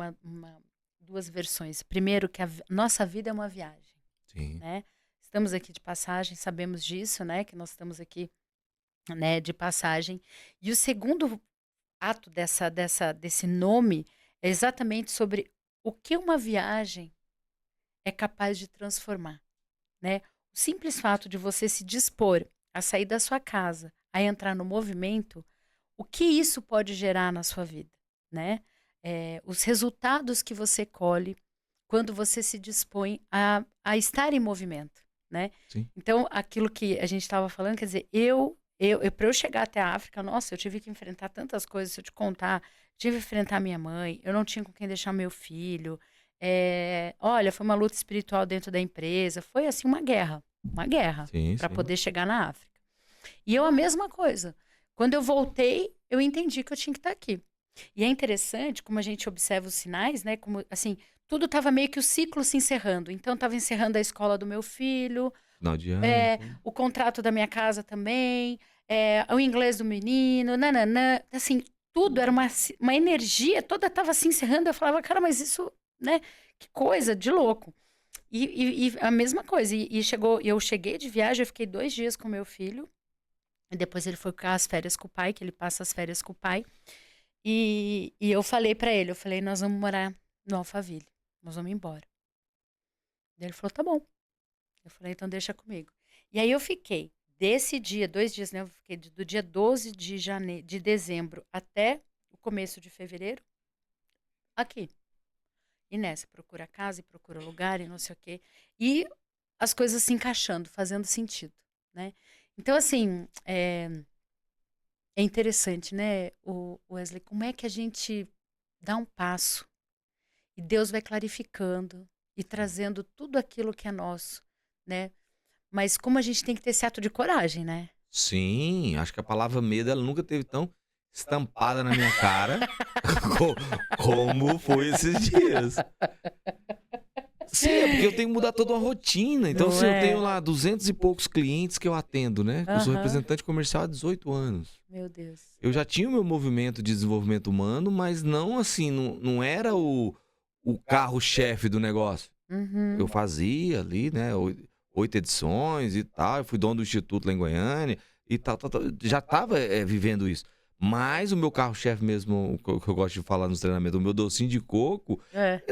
duas versões. Primeiro, que a nossa vida é uma viagem, Sim. né? Estamos aqui de passagem, sabemos disso, né? Que nós estamos aqui, né, de passagem. E o segundo ato desse nome é exatamente sobre o que uma viagem é capaz de transformar, né? O simples fato de você se dispor a sair da sua casa, a entrar no movimento, o que isso pode gerar na sua vida, né? Os resultados que você colhe quando você se dispõe a estar em movimento, né? Sim. Então, aquilo que a gente estava falando, quer dizer, para eu chegar até a África, nossa, eu tive que enfrentar tantas coisas, se eu te contar, tive que enfrentar minha mãe, eu não tinha com quem deixar meu filho, olha, foi uma luta espiritual dentro da empresa, foi assim uma guerra Sim, para sim. poder chegar na África. E eu a mesma coisa. Quando eu voltei, eu entendi que eu tinha que estar aqui. E é interessante como a gente observa os sinais, né? Como assim, tudo estava meio que o ciclo se encerrando. Então estava encerrando a escola do meu filho, Final de ano. o contrato da minha casa também, o inglês do menino, nananã. Assim, tudo era uma energia, toda estava se encerrando. Eu falava, cara, mas isso, né? Que coisa de louco. E a mesma coisa. Eu cheguei de viagem, eu fiquei 2 dias com meu filho. E depois ele foi ficar as férias com o pai, que ele passa as férias com o pai. E eu falei pra ele, nós vamos morar no Alphaville. Nós vamos embora. Daí ele falou, tá bom. Eu falei, então deixa comigo. E aí eu fiquei desse dia, 2 dias, né? Eu fiquei do dia 12 de dezembro até o começo de fevereiro, aqui. E nessa, procura casa e procura lugar e não sei o quê. E as coisas se encaixando, fazendo sentido, né? Então, assim, é interessante, né, Wesley, como é que a gente dá um passo e Deus vai clarificando e trazendo tudo aquilo que é nosso, né? Mas como a gente tem que ter esse ato de coragem, né? Sim, acho que a palavra medo ela nunca teve tão estampada na minha cara como foi esses dias. Sim, é porque eu tenho que mudar toda uma rotina. Então, Não assim, eu é? tenho lá 200 e poucos clientes que eu atendo, né? Eu sou Aham. representante comercial há 18 anos. Meu Deus. Eu já tinha o meu movimento de desenvolvimento humano, mas não assim, não era o carro-chefe do negócio. Uhum. Eu fazia ali, né? 8 edições e tal. Eu fui dono do instituto lá em Goiânia e tal. Já estava vivendo isso. Mas o meu carro-chefe mesmo, o que eu gosto de falar nos treinamentos, o meu docinho de coco,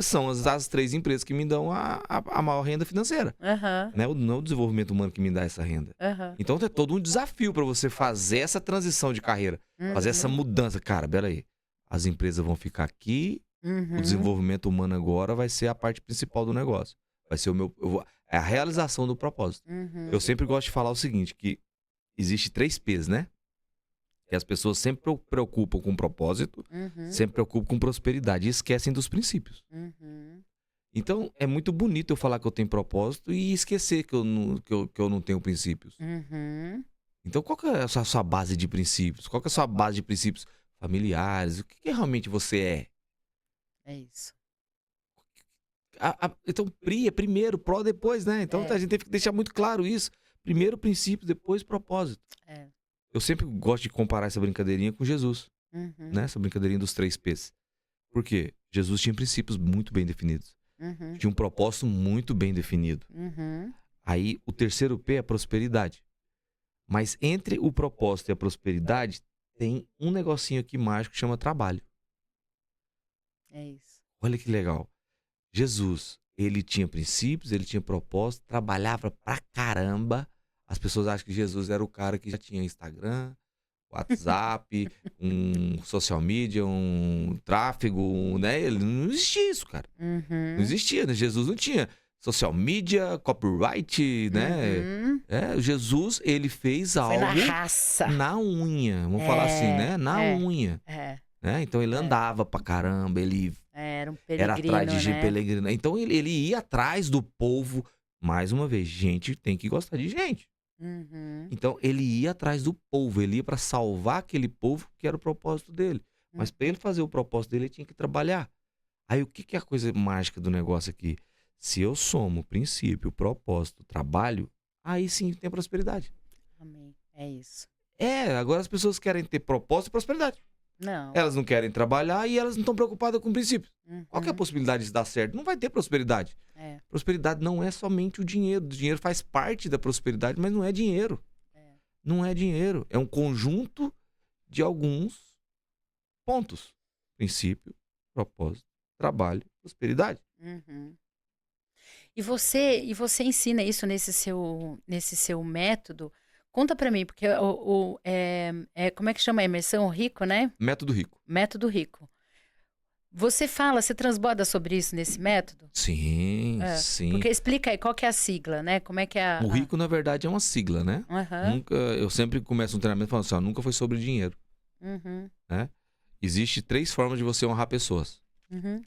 são as 3 empresas que me dão a maior renda financeira. Aham. Né? Não o desenvolvimento humano que me dá essa renda. Aham. Então é todo um desafio para você fazer essa transição de carreira, fazer essa mudança. Cara, peraí, as empresas vão ficar aqui, o desenvolvimento humano agora vai ser a parte principal do negócio. Vai ser a realização do propósito. Eu sempre gosto de falar o seguinte, que existe 3 P's, né? Que as pessoas sempre preocupam com propósito, sempre preocupam com prosperidade e esquecem dos princípios. Então, é muito bonito eu falar que eu tenho propósito e esquecer que eu não tenho princípios. Então, qual que é a sua base de princípios? Qual que é a sua base de princípios familiares? O que realmente você é? É isso. Então, PRI é primeiro, PRO depois, né? Então a gente tem que deixar muito claro isso. Primeiro princípio, depois propósito. Eu sempre gosto de comparar essa brincadeirinha com Jesus, né? Essa brincadeirinha dos 3 P's. Por quê? Jesus tinha princípios muito bem definidos. Tinha um propósito muito bem definido. Aí, o terceiro P é a prosperidade. Mas entre o propósito e a prosperidade, tem um negocinho aqui mágico que chama trabalho. É isso. Olha que legal. Jesus, ele tinha princípios, ele tinha propósito, trabalhava pra caramba. As pessoas acham que Jesus era o cara que já tinha Instagram, WhatsApp, um social media, um tráfego, né? Ele não existia isso, cara. Não existia, né? Jesus não tinha social media, copyright, né? Jesus, ele fez algo na raça. Na unha, vamos falar assim, né? Na unha. Né? Então ele andava pra caramba, ele era um era atrás de gente, né? peregrino. Então ele ia atrás do povo. Mais uma vez, gente tem que gostar de gente. Então ele ia atrás do povo, ele ia pra salvar aquele povo que era o propósito dele. Mas pra ele fazer o propósito dele, ele tinha que trabalhar. Aí o que é a coisa mágica do negócio aqui? Se eu somo o princípio, o propósito, o trabalho, aí sim tem prosperidade. Amém. É isso. Agora as pessoas querem ter propósito e prosperidade. Não. Elas não querem trabalhar e elas não estão preocupadas com princípios. Qual que é a possibilidade de dar certo? Não vai ter prosperidade. Prosperidade não é somente o dinheiro. O dinheiro faz parte da prosperidade, mas não é dinheiro. Não é dinheiro. É um conjunto de alguns pontos. Princípio, propósito, trabalho, prosperidade. E você ensina isso nesse seu método? Conta pra mim, porque como é que chama a imersão? Rico, né? Método Rico. Método Rico. Você transborda sobre isso nesse método? Sim, sim. Porque explica aí, qual que é a sigla, né? Como é que é O Rico, na verdade, é uma sigla, né? Eu sempre começo um treinamento falando assim, nunca foi sobre dinheiro. Né? Existe 3 formas de você honrar pessoas.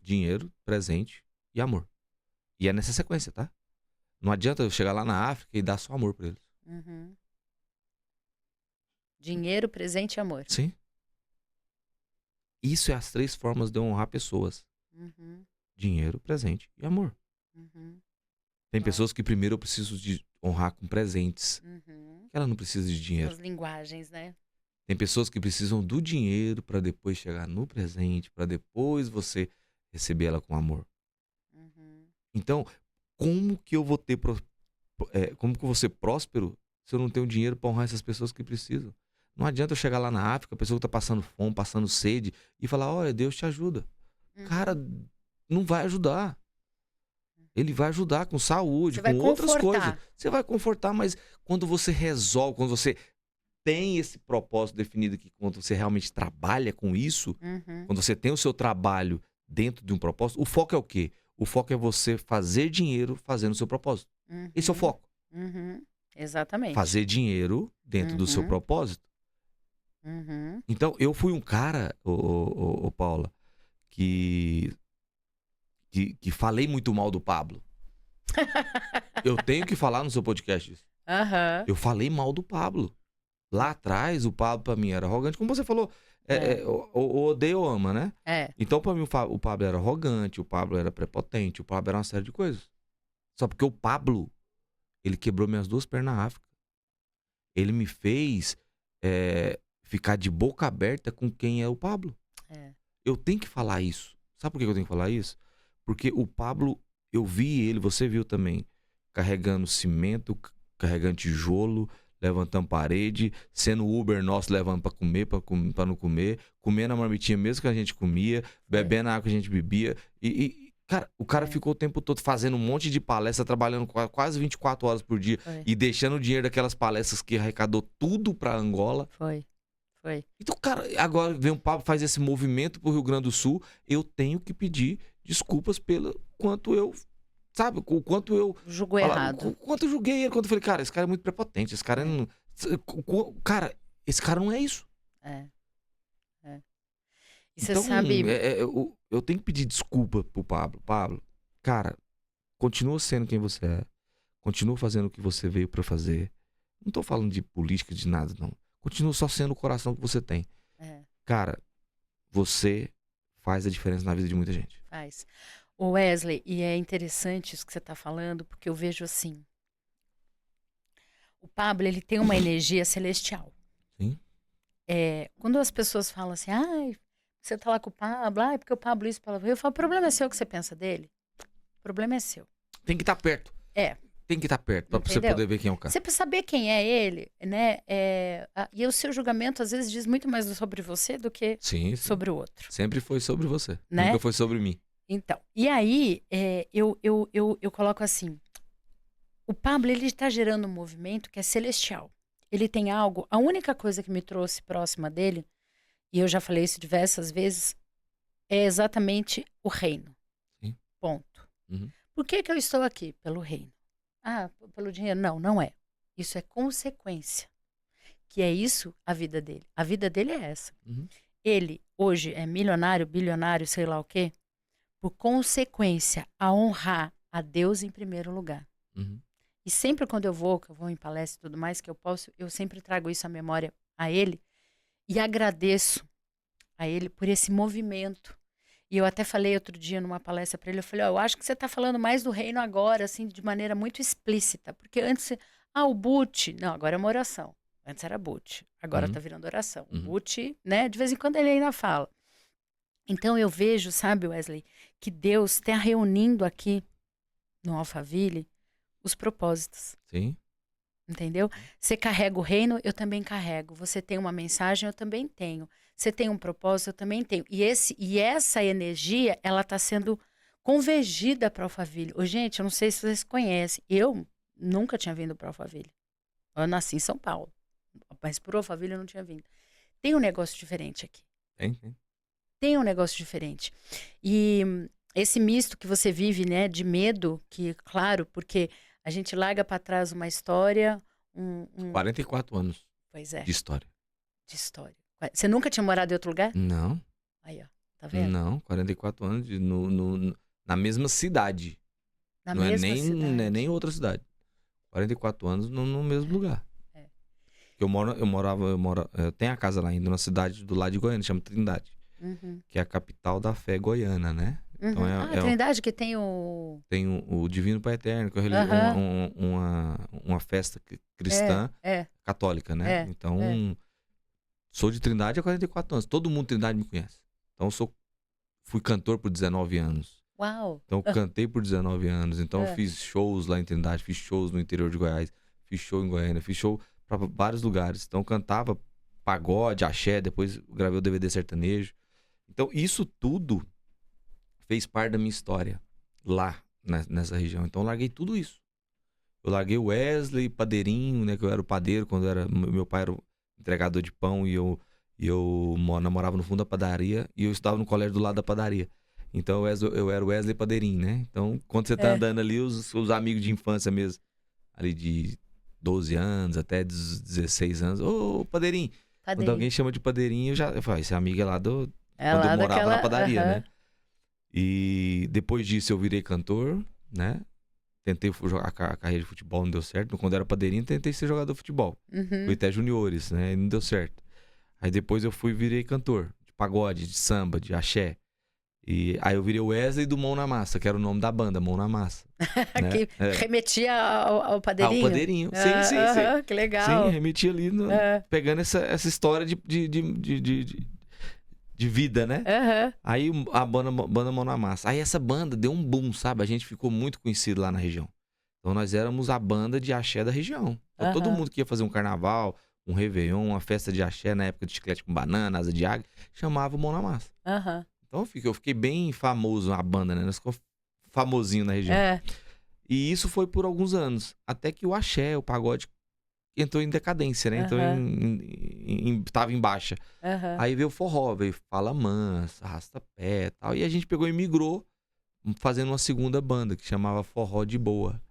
Dinheiro, presente e amor. E é nessa sequência, tá? Não adianta eu chegar lá na África e dar só amor pra eles. Dinheiro, presente e amor. Sim. Isso é as 3 formas de eu honrar pessoas. Dinheiro, presente e amor. Tem pessoas que primeiro eu preciso de honrar com presentes. Ela não precisa de dinheiro. As linguagens, né? Tem pessoas que precisam do dinheiro para depois chegar no presente, para depois você receber ela com amor. Então, como que eu vou ter como que eu vou ser próspero se eu não tenho dinheiro para honrar essas pessoas que precisam? Não adianta eu chegar lá na África, a pessoa que tá passando fome, passando sede, e falar, olha, Deus te ajuda. Cara, não vai ajudar. Ele vai ajudar com saúde, com outras coisas. Você vai confortar, mas quando você resolve, quando você tem esse propósito definido aqui, quando você realmente trabalha com isso, quando você tem o seu trabalho dentro de um propósito, o foco é o quê? O foco é você fazer dinheiro fazendo o seu propósito. Esse é o foco. Exatamente. Fazer dinheiro dentro do seu propósito. Então, eu fui um cara, Paula, que falei muito mal do Pablo. Eu tenho que falar no seu podcast isso. Eu falei mal do Pablo. Lá atrás, o Pablo pra mim era arrogante. Como você falou, odeia ou ama, né? Então, pra mim, o Pablo era arrogante, o Pablo era prepotente, o Pablo era uma série de coisas. Só porque o Pablo, ele quebrou minhas 2 pernas na África. Ele me fez ficar de boca aberta com quem é o Pablo. Eu tenho que falar isso. Sabe por que eu tenho que falar isso? Porque o Pablo, eu vi ele, você viu também, carregando cimento, carregando tijolo, levantando parede, sendo Uber nosso, levando pra comer, pra não comer, comendo a marmitinha mesmo que a gente comia, bebendo a água que a gente bebia. Cara, o cara ficou o tempo todo fazendo um monte de palestra, trabalhando quase 24 horas por dia e deixando o dinheiro daquelas palestras que arrecadou tudo pra Angola. Foi. Então, cara, agora vem o Pablo, faz esse movimento pro Rio Grande do Sul, eu tenho que pedir desculpas pelo quanto eu, sabe, o quanto eu... Julgou errado. O quanto eu julguei ele, quando eu falei, cara, esse cara é muito prepotente, esse cara não... Cara, esse cara não é isso. E você então, sabe... eu tenho que pedir desculpa pro Pablo. Pablo, cara, continua sendo quem você é, continua fazendo o que você veio pra fazer. Não tô falando de política, de nada, não. Continua só sendo o coração que você tem. Cara, você faz a diferença na vida de muita gente. Faz. Ô Wesley, e é interessante isso que você está falando, porque eu vejo assim, o Pablo, ele tem uma energia celestial. Sim. Quando as pessoas falam assim, ai, você tá lá com o Pablo, ai, porque o Pablo isso, Pablo, eu falo, o problema é seu que você pensa dele, o problema é seu. Tem que estar perto. É, Tem que estar perto pra você entendeu? poder ver quem é o cara. Você precisa saber quem é ele, né? E o seu julgamento, às vezes, diz muito mais sobre você do que Sim, sim. sobre o outro, Sempre foi sobre você. né? Nunca foi sobre mim. Então, e aí, eu coloco assim, o Pablo, ele está gerando um movimento que é celestial. Ele tem algo, a única coisa que me trouxe próxima dele, e eu já falei isso diversas vezes, é exatamente o reino. Sim. Ponto. Uhum. Por que que eu estou aqui? Pelo reino. Ah, pelo dinheiro? Não, não é. Isso é consequência. Que é isso a vida dele. A vida dele é essa. Uhum. Ele hoje é milionário, bilionário, sei lá o quê, por consequência a honrar a Deus em primeiro lugar. Uhum. E sempre quando eu vou em palestra e tudo mais, que eu posso, eu sempre trago isso à memória a ele e agradeço a ele por esse movimento. E eu até falei outro dia numa palestra para ele, eu falei, eu acho que você está falando mais do reino agora, assim, de maneira muito explícita. Porque antes, o boot, não, agora é uma oração. Antes era boot, agora tá virando oração. O boot, né, de vez em quando ele ainda fala. Então eu vejo, sabe, Wesley, que Deus está reunindo aqui no Alphaville os propósitos. Sim. Entendeu? Você carrega o reino, eu também carrego. Você tem uma mensagem, eu também tenho. Você tem um propósito, eu também tenho. E essa energia, ela está sendo convergida para Alphaville. Ô, gente, eu não sei se vocês conhecem. Eu nunca tinha vindo para Alphaville. Eu nasci em São Paulo. Mas por Alphaville eu não tinha vindo. Tem um negócio diferente aqui. Tem um negócio diferente. E esse misto que você vive, né, de medo, que, claro, porque a gente larga para trás uma história. 44 anos. Pois é. De história. De história. Você nunca tinha morado em outro lugar? Não. Aí, ó. Tá vendo? Não, 44 anos na mesma cidade. Na não mesma é nem, cidade. Não é nem outra cidade. 44 anos no mesmo lugar. Eu tenho a casa lá ainda, na cidade do lado de Goiânia, chama Trindade. Que é a capital da fé goiana, né? Então Trindade que tem o... Tem o Divino Pai Eterno, que é uma festa cristã católica, né? Então, sou de Trindade há 44 anos. Todo mundo de Trindade me conhece. Então, fui cantor por 19 anos. Uau! Então, cantei por 19 anos. Então, eu fiz shows lá em Trindade, fiz shows no interior de Goiás, fiz show em Goiânia, fiz show para vários lugares. Então, cantava pagode, axé, depois gravei o DVD sertanejo. Então, isso tudo fez parte da minha história lá nessa região. Então, eu larguei tudo isso. Eu larguei o Wesley, padeirinho, né? Que eu era o padeiro quando meu pai era o entregador de pão e eu namorava no fundo da padaria e eu estava no colégio do lado da padaria. Então, eu era o Wesley padeirinho, né? Então, quando você tá andando ali, os amigos de infância mesmo, ali de 12 anos até 16 anos, ô, padeirinho. Quando alguém chama de padeirinho, eu falo, esse amigo é lá quando eu morava na padaria, né? E depois disso eu virei cantor, né? Tentei jogar a carreira de futebol, não deu certo. Quando eu era padeirinho, tentei ser jogador de futebol. Fui até juniores, né? E não deu certo. Aí depois eu virei cantor de pagode, de samba, de axé. E aí eu virei o Wesley do Mão na Massa, que era o nome da banda, Mão na Massa. Né? Que remetia ao padeirinho? Ao padeirinho, sim. Que legal. Sim, remetia ali, pegando essa história de vida, né? Aí a banda Mão na Massa. Aí essa banda deu um boom, sabe? A gente ficou muito conhecido lá na região. Então nós éramos a banda de axé da região. Então todo mundo que ia fazer um carnaval, um réveillon, uma festa de axé na época de chiclete com banana, asa de águia, chamava o Mão na Massa. Então eu fiquei bem famoso na banda, né? Nós ficamos famosinho na região. E isso foi por alguns anos. Até que o axé, o pagode, entrou em decadência, né? Então tava em baixa. Aí veio o forró, veio Fala Mansa, Arrasta-Pé e tal. E a gente pegou e migrou fazendo uma segunda banda que chamava Forró de Boa.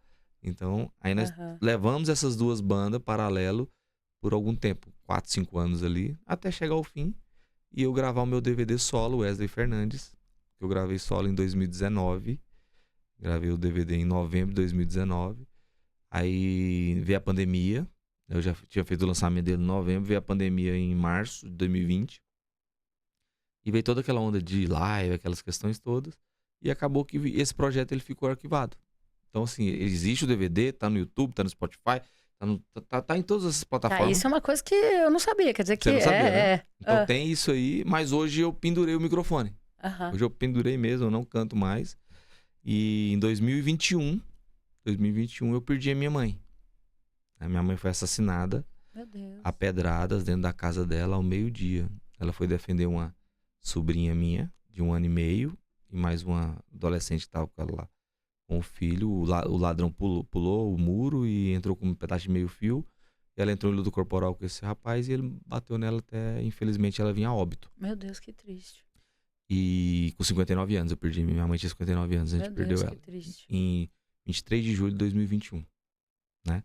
Então, aí nós levamos essas duas bandas paralelo por algum tempo, 4, 5 anos ali, até chegar ao fim. E eu gravar o meu DVD solo, Wesley Fernandes, que eu gravei solo em 2019. Gravei o DVD em novembro de 2019. Aí veio a pandemia. Eu já tinha feito o lançamento dele em novembro, veio a pandemia em março de 2020. E veio toda aquela onda de live, aquelas questões todas. E acabou que esse projeto ele ficou arquivado. Então, assim, existe o DVD, tá no YouTube, tá no Spotify, tá em todas essas Tá, plataformas. isso é uma coisa que eu não sabia. Quer dizer que Você não sabia, né? é. Então tem isso aí, mas hoje eu pendurei o microfone. Aham. Hoje eu pendurei mesmo, eu não canto mais. E em 2021 eu perdi a minha mãe. A minha mãe foi assassinada Meu Deus. a pedradas dentro da casa dela ao meio-dia. Ela foi defender uma sobrinha minha, de 1 ano e meio, e mais uma adolescente que estava com ela lá, com o filho. O ladrão pulou o muro e entrou com um pedaço de meio fio. Ela entrou em luta corporal com esse rapaz e ele bateu nela até, infelizmente, ela vinha a óbito. Meu Deus, que triste. E com 59 anos eu perdi. Minha mãe tinha 59 anos, a gente Meu perdeu Deus, ela. que triste. Em 23 de julho de 2021, né?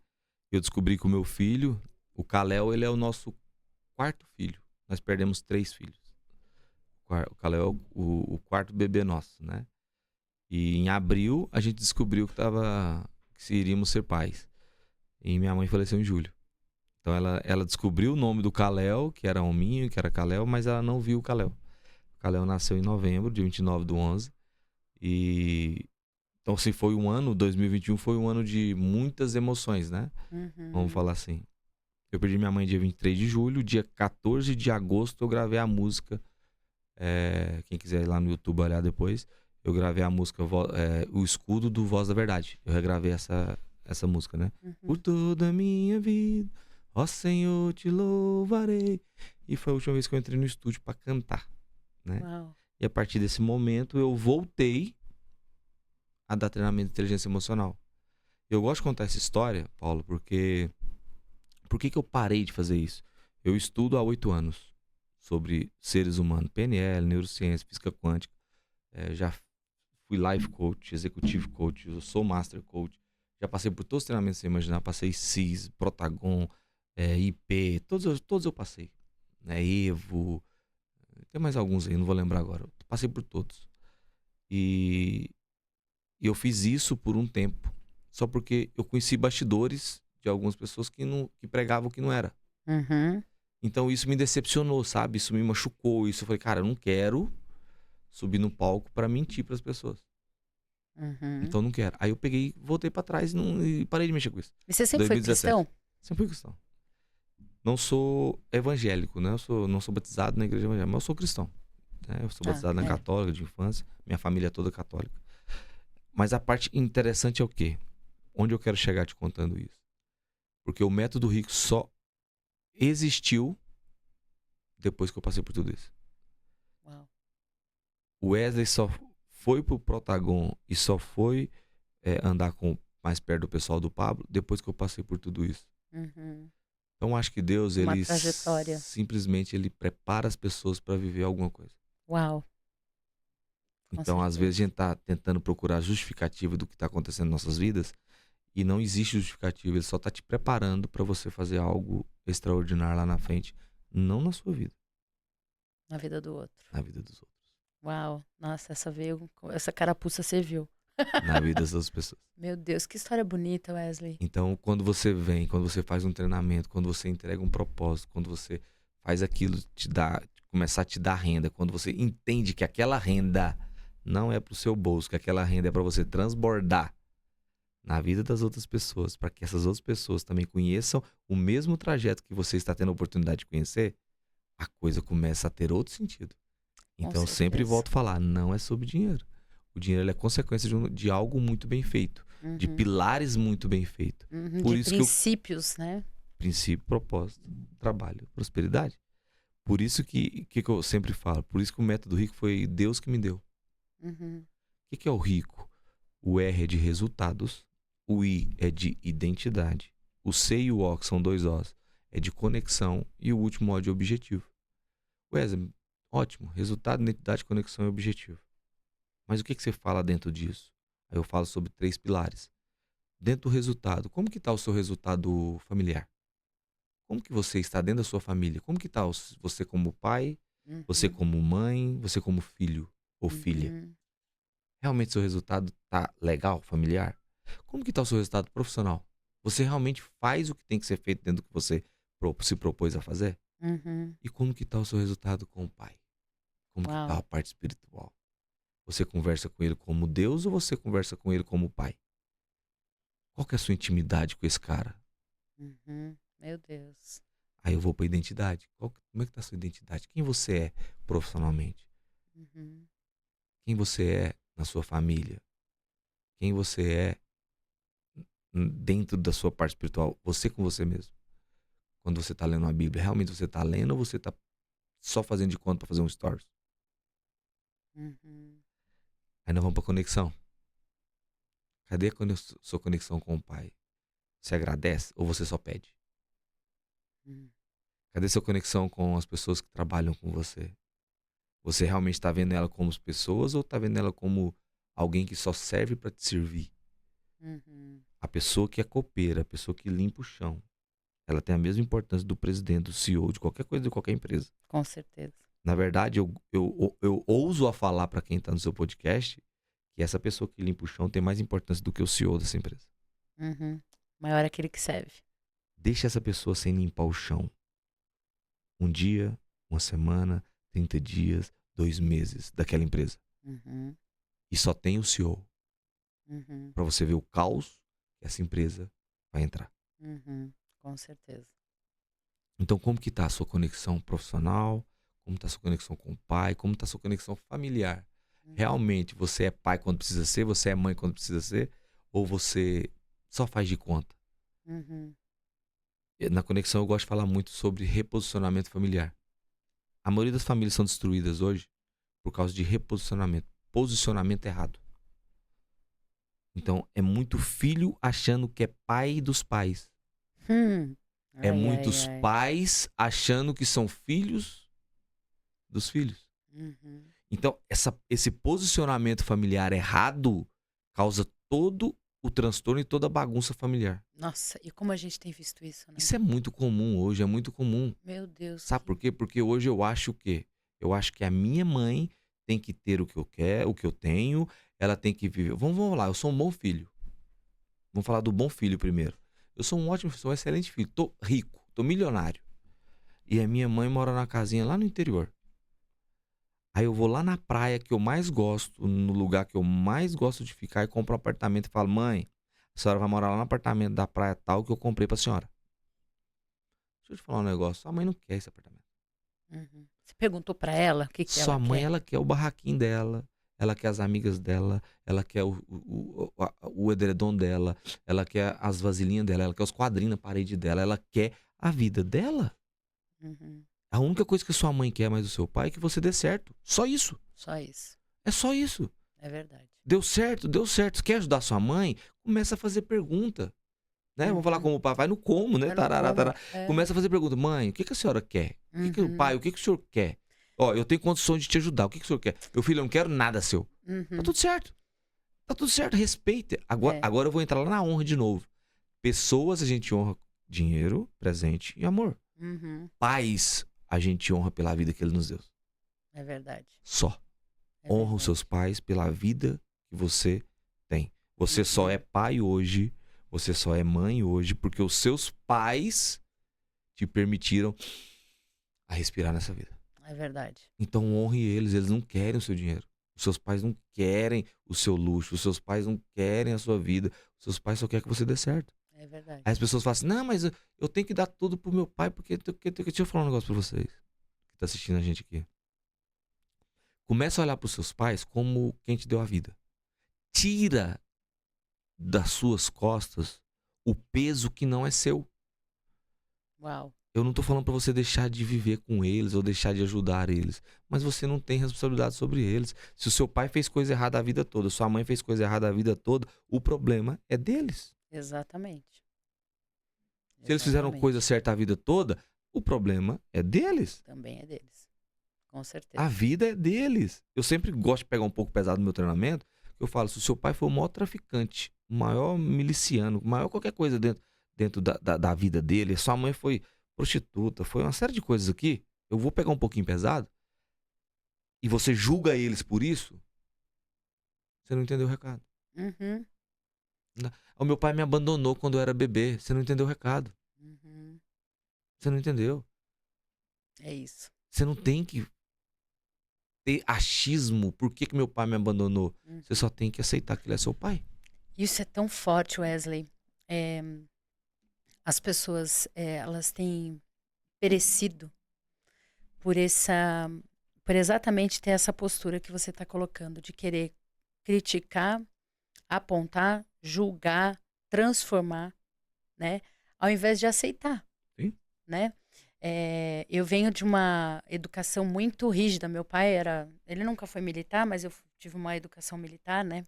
Eu descobri que o meu filho, o Kalel, ele é o nosso 4º filho. Nós perdemos 3 filhos. O Kalel é o 4º bebê nosso, né? E em abril a gente descobriu que iríamos ser pais. E minha mãe faleceu em julho. Então ela descobriu o nome do Kalel, que era hominho, que era Kalel, mas ela não viu o Kalel. O Kalel nasceu em novembro, dia 29/11. E então, assim, foi um ano, 2021 foi um ano de muitas emoções, né? Vamos falar assim. Eu perdi minha mãe dia 23 de julho, dia 14 de agosto eu gravei a música. Quem quiser ir lá no YouTube olhar depois, eu gravei a música O Escudo do Voz da Verdade. Eu regravei essa música, né? Por toda a minha vida, ó Senhor, te louvarei. E foi a última vez que eu entrei no estúdio pra cantar, né? Uau. E a partir desse momento eu voltei a dar treinamento de inteligência emocional. Eu gosto de contar essa história, Paulo, porque... Por que eu parei de fazer isso? Eu estudo há 8 anos sobre seres humanos, PNL, neurociência, física quântica. Já fui life coach, executive coach, eu sou master coach. Já passei por todos os treinamentos que você imaginar. Passei CIS, Protagon, IP, todos eu passei. Evo, tem mais alguns aí, não vou lembrar agora. Passei por todos. E eu fiz isso por um tempo, só porque eu conheci bastidores de algumas pessoas que pregavam que não era. Então isso me decepcionou, sabe? Isso me machucou. Isso eu falei, cara, eu não quero subir no palco pra mentir pras pessoas. Então eu não quero. Aí eu peguei, voltei pra trás e parei de mexer com isso. E você sempre 2017. foi cristão? Sempre fui cristão. Não sou evangélico, né? Não sou batizado na igreja evangélica, mas eu sou cristão, né? Eu sou batizado na católica de infância. Minha família é toda católica. Mas a parte interessante é o quê? Onde eu quero chegar te contando isso? Porque o método rico só existiu depois que eu passei por tudo isso. Uau. O Wesley só foi pro Protagon e só foi andar mais perto do pessoal do Pablo depois que eu passei por tudo isso. Então acho que Deus, Uma ele trajetória. simplesmente ele prepara as pessoas para viver alguma coisa. Uau. Então às vezes a gente tá tentando procurar justificativa do que tá acontecendo em nossas vidas e não existe justificativa, ele só tá te preparando para você fazer algo extraordinário lá na frente, não na sua vida. Na vida do outro. Na vida dos outros. Uau. Nossa, essa carapuça você viu. Na vida das outras pessoas. Meu Deus, que história bonita, Wesley. Então, quando você faz um treinamento, quando você entrega um propósito, quando você faz aquilo começar a te dar renda, quando você entende que aquela renda não é pro seu bolso, que aquela renda é para você transbordar na vida das outras pessoas, para que essas outras pessoas também conheçam o mesmo trajeto que você está tendo a oportunidade de conhecer, a coisa começa a ter outro sentido. Então, eu sempre volto a falar, não é sobre dinheiro. O dinheiro ele é consequência de algo muito bem feito, de pilares muito bem feitos. Por de isso princípios, né? Princípio, propósito, trabalho, prosperidade. Por isso que eu sempre falo, por isso que o método rico foi Deus que me deu. O que é o rico? O R é de resultados, o I é de identidade, o C e o O, que são 2 Os, é de conexão e o último O é de objetivo. Wesley, ótimo, resultado, identidade, conexão e objetivo. Mas o que você fala dentro disso? Aí eu falo sobre 3 pilares. Dentro do resultado, como que está o seu resultado familiar? Como que você está dentro da sua família? Como que está você como pai, você como mãe, você como filho ou filha? Realmente seu resultado tá legal, familiar? Como que tá o seu resultado profissional? Você realmente faz o que tem que ser feito dentro do que você se propôs a fazer? E como que tá o seu resultado com o pai? Como que tá a parte espiritual? Você conversa com ele como Deus ou você conversa com ele como pai? Qual que é a sua intimidade com esse cara? Uhum. Meu Deus. Aí eu vou pra identidade. Como é que tá a sua identidade? Quem você é profissionalmente? Uhum. Quem você é na sua família? Quem você é dentro da sua parte espiritual? Você com você mesmo. Quando você tá lendo a Bíblia, realmente você tá lendo ou você tá só fazendo de conta pra fazer um stories? Uhum. Aí nós vamos pra conexão. Cadê a sua conexão com o pai? Você agradece ou você só pede? Uhum. Cadê sua conexão com as pessoas que trabalham com você? Você realmente está vendo ela como pessoas ou está vendo ela como alguém que só serve para te servir? Uhum. A pessoa que é copeira, a pessoa que limpa o chão, ela tem a mesma importância do presidente, do CEO, de qualquer coisa, de qualquer empresa. Com certeza. Na verdade, eu ouso a falar para quem está no seu podcast que essa pessoa que limpa o chão tem mais importância do que o CEO dessa empresa. Uhum. Maior aquele que serve. Deixa essa pessoa sem limpar o chão. Um dia, uma semana, 30 dias, 2 meses daquela empresa. Uhum. E só tem o CEO. Uhum. Para você ver o caos que essa empresa vai entrar. Uhum. Com certeza. Então, como que tá a sua conexão profissional? Como tá a sua conexão com o pai? Como tá a sua conexão familiar? Uhum. Realmente, você é pai quando precisa ser? Você é mãe quando precisa ser? Ou você só faz de conta? Uhum. Na conexão, eu gosto de falar muito sobre reposicionamento familiar. A maioria das famílias são destruídas hoje por causa de reposicionamento. Posicionamento errado. Então, é muito filho achando que é pai dos pais. Hum. É Ai, ai, muitos ai. pais achando que são filhos dos filhos. Uhum. Então, esse posicionamento familiar errado causa todo o transtorno e toda a bagunça familiar. Nossa, e como a gente tem visto isso, né? Isso é muito comum hoje, é muito comum. Meu Deus, Sabe por quê? Porque hoje eu acho o quê? Eu acho que a minha mãe tem que ter o que eu quero, o que eu tenho, ela tem que viver. Vamos lá, eu sou um bom filho. Vamos falar do bom filho primeiro. Eu sou um ótimo, sou um excelente filho. Tô rico, tô milionário. E a minha mãe mora na casinha lá no interior. Aí eu vou lá na praia que eu mais gosto, no lugar que eu mais gosto de ficar e compro um apartamento e falo: "Mãe, a senhora vai morar lá no apartamento da praia tal que eu comprei pra senhora". Deixa eu te falar um negócio, sua mãe não quer esse apartamento. Uhum. Você perguntou pra ela o que que ela Sua mãe, quer? ela quer o barraquinho dela, ela quer as amigas dela, ela quer o edredom dela, ela quer as vasilhinhas dela, ela quer os quadrinhos na parede dela, ela quer a vida dela. Uhum. A única coisa que sua mãe quer mais do seu pai é que você dê certo. Só isso. Só isso. É só isso. É verdade. Deu certo, deu certo. Você quer ajudar sua mãe? Começa a fazer pergunta. Né? Vamos falar Uhum. como o pai, vai no como, né? Vai no Tarará, como. tarará. É. Começa a fazer pergunta. Mãe, o que que a senhora quer? Uhum. Pai, o que que o senhor quer? Ó, eu tenho condições de te ajudar. O que que o senhor quer? Meu filho, eu não quero nada seu. Tá Uhum. tudo certo. Tá tudo certo. Respeita. Agora, É. agora eu vou entrar lá na honra de novo. Pessoas a gente honra dinheiro, presente e amor. Uhum. Pais a gente honra pela vida que ele nos deu. É verdade. Só. É Honra os verdade. seus pais pela vida que você tem. Você só Uhum. é pai hoje, você só é mãe hoje porque os seus pais te permitiram a respirar nessa vida. É verdade. Então honre eles, eles não querem o seu dinheiro. Os seus pais não querem o seu luxo, os seus pais não querem a sua vida. Os seus pais só querem que você dê certo. É verdade. Aí as pessoas falam assim: "Não, mas eu tenho que dar tudo pro meu pai porque deixa eu falar um negócio pra vocês que tá assistindo a gente aqui. Começa a olhar pros seus pais como quem te deu a vida. Tira das suas costas o peso que não é seu. Uau. Eu não tô falando pra você deixar de viver com eles ou deixar de ajudar eles, mas você não tem responsabilidade sobre eles. Se o seu pai fez coisa errada a vida toda, sua mãe fez coisa errada a vida toda, o problema é deles. Exatamente. Se eles fizeram coisa Exatamente. certa a vida toda, o problema é deles. Também é deles. Com certeza. A vida é deles. Eu sempre gosto de pegar um pouco pesado no meu treinamento. Eu falo, se o seu pai foi o maior traficante, o maior miliciano, o maior qualquer coisa dentro da vida dele, sua mãe foi prostituta, foi uma série de coisas aqui, eu vou pegar um pouquinho pesado, e você julga eles por isso, você não entendeu o recado. Uhum. O meu pai me abandonou quando eu era bebê, você não entendeu o recado. Uhum. Você não entendeu. É isso. Você não tem que ter achismo. Por que meu pai me abandonou? Hum. Você só tem que aceitar que ele é seu pai. Isso é tão forte, Wesley. É, as pessoas, elas têm perecido por por exatamente ter essa postura que você está colocando, de querer criticar, apontar, julgar, transformar, né? Ao invés de aceitar, Sim. né? Eu venho de uma educação muito rígida. Meu pai ele nunca foi militar, mas eu tive uma educação militar, né?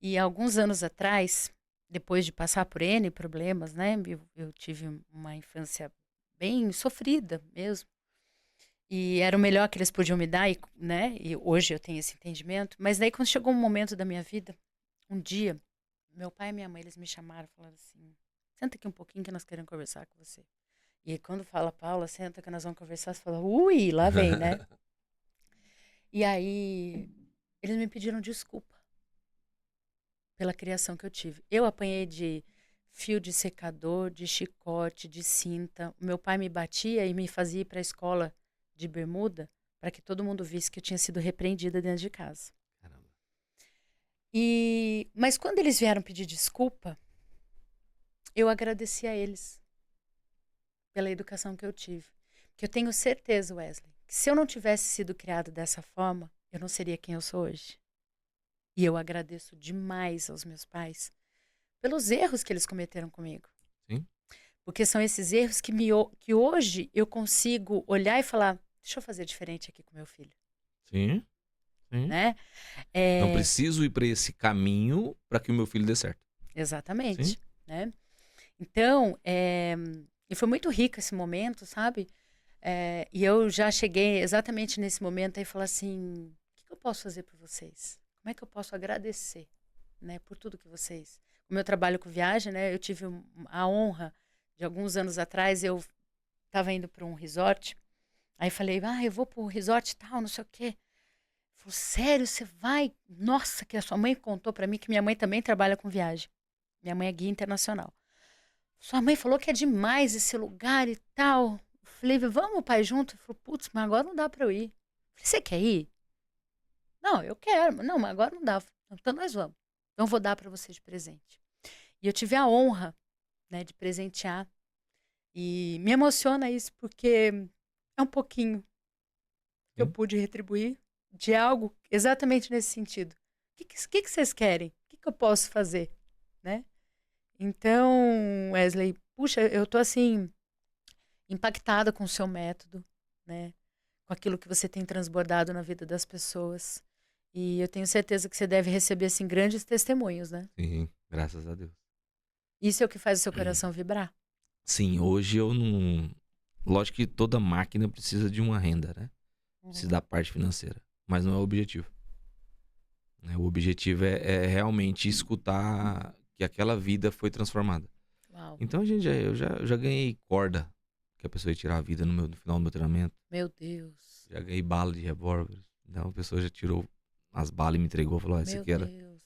E alguns anos atrás, depois de passar por N problemas, né? Eu tive uma infância bem sofrida mesmo. E era o melhor que eles podiam me dar, né? E hoje eu tenho esse entendimento. Mas daí, quando chegou um momento da minha vida, um dia, meu pai e minha mãe, eles me chamaram e falaram assim: senta aqui um pouquinho que nós queremos conversar com você. E aí, quando fala, Paula, senta que nós vamos conversar, você fala, ui, lá vem, né? E aí, eles me pediram desculpa pela criação que eu tive. Eu apanhei de fio de secador, de chicote, de cinta. O meu pai me batia e me fazia ir para a escola de bermuda para que todo mundo visse que eu tinha sido repreendida dentro de casa. Caramba. Mas quando eles vieram pedir desculpa, eu agradeci a eles pela educação que eu tive. Porque eu tenho certeza, Wesley, que se eu não tivesse sido criado dessa forma, eu não seria quem eu sou hoje. E eu agradeço demais aos meus pais pelos erros que eles cometeram comigo. Sim. Porque são esses erros que hoje eu consigo olhar e falar, deixa eu fazer diferente aqui com meu filho. Sim. Sim. Né? Não preciso ir para esse caminho para que o meu filho dê certo. Exatamente. Sim. Né? Então, e foi muito rico esse momento, sabe? E eu já cheguei exatamente nesse momento e falar assim, o que eu posso fazer por vocês? Como é que eu posso agradecer, né, por tudo que vocês... O meu trabalho com viagem, né, eu tive a honra de alguns anos atrás, eu estava indo para um resort, aí falei, eu vou para o resort e tal, não sei o quê. Falei, sério, você vai? Nossa, que a sua mãe contou para mim que minha mãe também trabalha com viagem. Minha mãe é guia internacional. Sua mãe falou que é demais esse lugar e tal. Eu falei, vamos, pai, junto? Ele falou, putz, mas agora não dá para eu ir. Eu falei, você quer ir? Não, eu quero. Não, mas agora não dá. Então nós vamos. Então eu vou dar para você de presente. E eu tive a honra, né, de presentear. E me emociona isso, porque é um pouquinho que eu pude retribuir de algo exatamente nesse sentido. O que vocês querem? O que eu posso fazer? Né? Então, Wesley, puxa, eu tô assim, impactada com o seu método, né? Com aquilo que você tem transbordado na vida das pessoas. E eu tenho certeza que você deve receber, assim, grandes testemunhos, né? Sim, graças a Deus. Isso é o que faz o seu coração vibrar. Sim, hoje eu não... Lógico que toda máquina precisa de uma renda, né? Precisa da parte financeira. Mas não é o objetivo. Né? O objetivo é realmente escutar que aquela vida foi transformada. Uau. Então, eu já ganhei corda, que a pessoa ia tirar a vida no final do meu treinamento. Meu Deus. Já ganhei bala de revólver. Então, a pessoa já tirou as balas e me entregou. Falou, esse aqui era... Deus.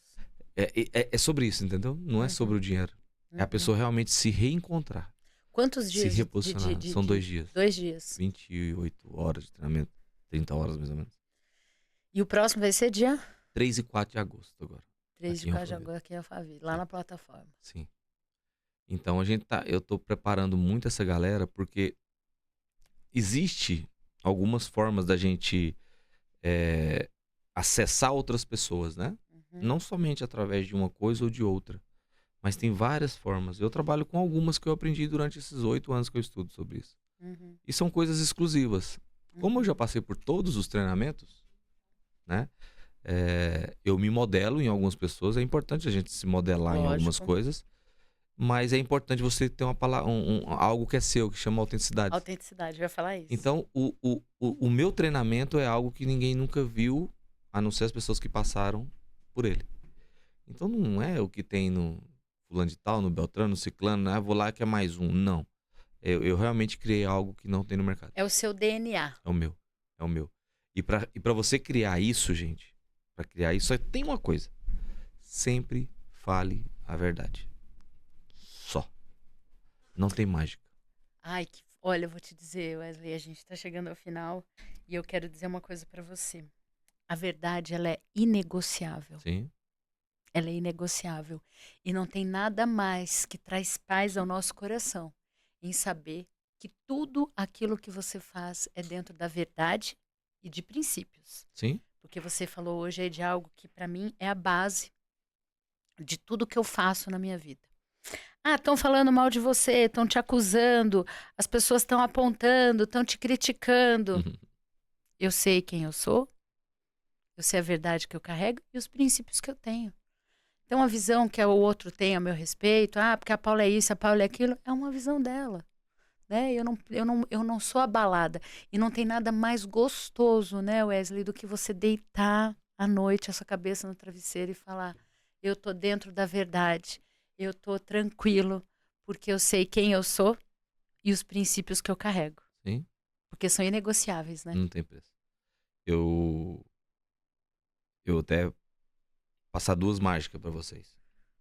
É sobre isso, entendeu? Não é sobre o dinheiro. É a pessoa realmente se reencontrar. Quantos dias? Se reposicionar. São 2 dias. 2 dias. 28 horas de treinamento. 30 horas, mais ou menos. E o próximo vai ser dia? 3 e 4 de agosto agora. 3 e 4 de agosto aqui em Alphaville, lá na plataforma. Sim. Então, eu tô preparando muito essa galera, porque existe algumas formas da gente acessar outras pessoas, né? Não somente através de uma coisa ou de outra. Mas tem várias formas. Eu trabalho com algumas que eu aprendi durante esses 8 anos que eu estudo sobre isso. E são coisas exclusivas. Como eu já passei por todos os treinamentos, né? Eu me modelo em algumas pessoas. É importante a gente se modelar em algumas coisas. Mas é importante você ter uma palavra, algo que é seu, que chama autenticidade. Autenticidade, eu ia falar isso. Então, o meu treinamento é algo que ninguém nunca viu, a não ser as pessoas que passaram por ele. Então, não é o que tem no fulano de tal, no Beltrano, no Ciclano, né? Vou lá que é mais um. Não. Eu realmente criei algo que não tem no mercado. É o seu DNA. É o meu. É o meu. E pra você criar isso, gente, pra criar isso, só tem uma coisa. Sempre fale a verdade. Só. Não tem mágica. Olha, eu vou te dizer, Wesley, a gente tá chegando ao final e eu quero dizer uma coisa pra você. A verdade, ela é inegociável. Sim, Ela é inegociável. E não tem nada mais que traz paz ao nosso coração em saber que tudo aquilo que você faz é dentro da verdade e de princípios. sim. Porque você falou hoje aí de algo que para mim é a base de tudo que eu faço na minha vida. Ah, estão falando mal de você, estão te acusando, as pessoas estão apontando, estão te criticando. Uhum. Eu sei quem eu sou, eu sei a verdade que eu carrego e os princípios que eu tenho. Então, a visão que o outro tem a meu respeito, porque a Paula é isso, a Paula é aquilo, é uma visão dela. Né? Eu não sou abalada. E não tem nada mais gostoso, né, Wesley, do que você deitar à noite a sua cabeça no travesseiro e falar: eu tô dentro da verdade, eu tô tranquilo, porque eu sei quem eu sou e os princípios que eu carrego. Sim, Porque são inegociáveis, né? não tem preço. Eu até passar duas mágicas pra vocês.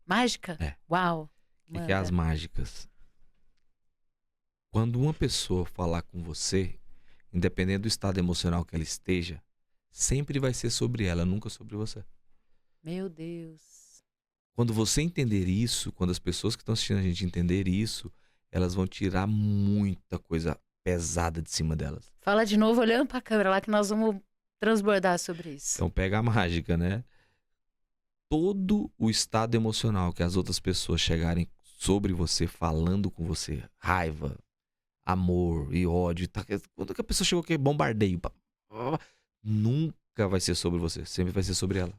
Mágica? É. Uau! O que é as Manda. mágicas? Quando uma pessoa falar com você, independente do estado emocional que ela esteja, sempre vai ser sobre ela, nunca sobre você. Meu Deus. Quando você entender isso, quando as pessoas que estão assistindo a gente entender isso, elas vão tirar muita coisa pesada de cima delas. Fala de novo olhando pra câmera lá que nós vamos transbordar sobre isso. Então pega a mágica, né? Todo o estado emocional que as outras pessoas chegarem sobre você, falando com você, raiva, amor e ódio, quando que a pessoa chegou aqui, bombardeio, nunca vai ser sobre você, sempre vai ser sobre ela.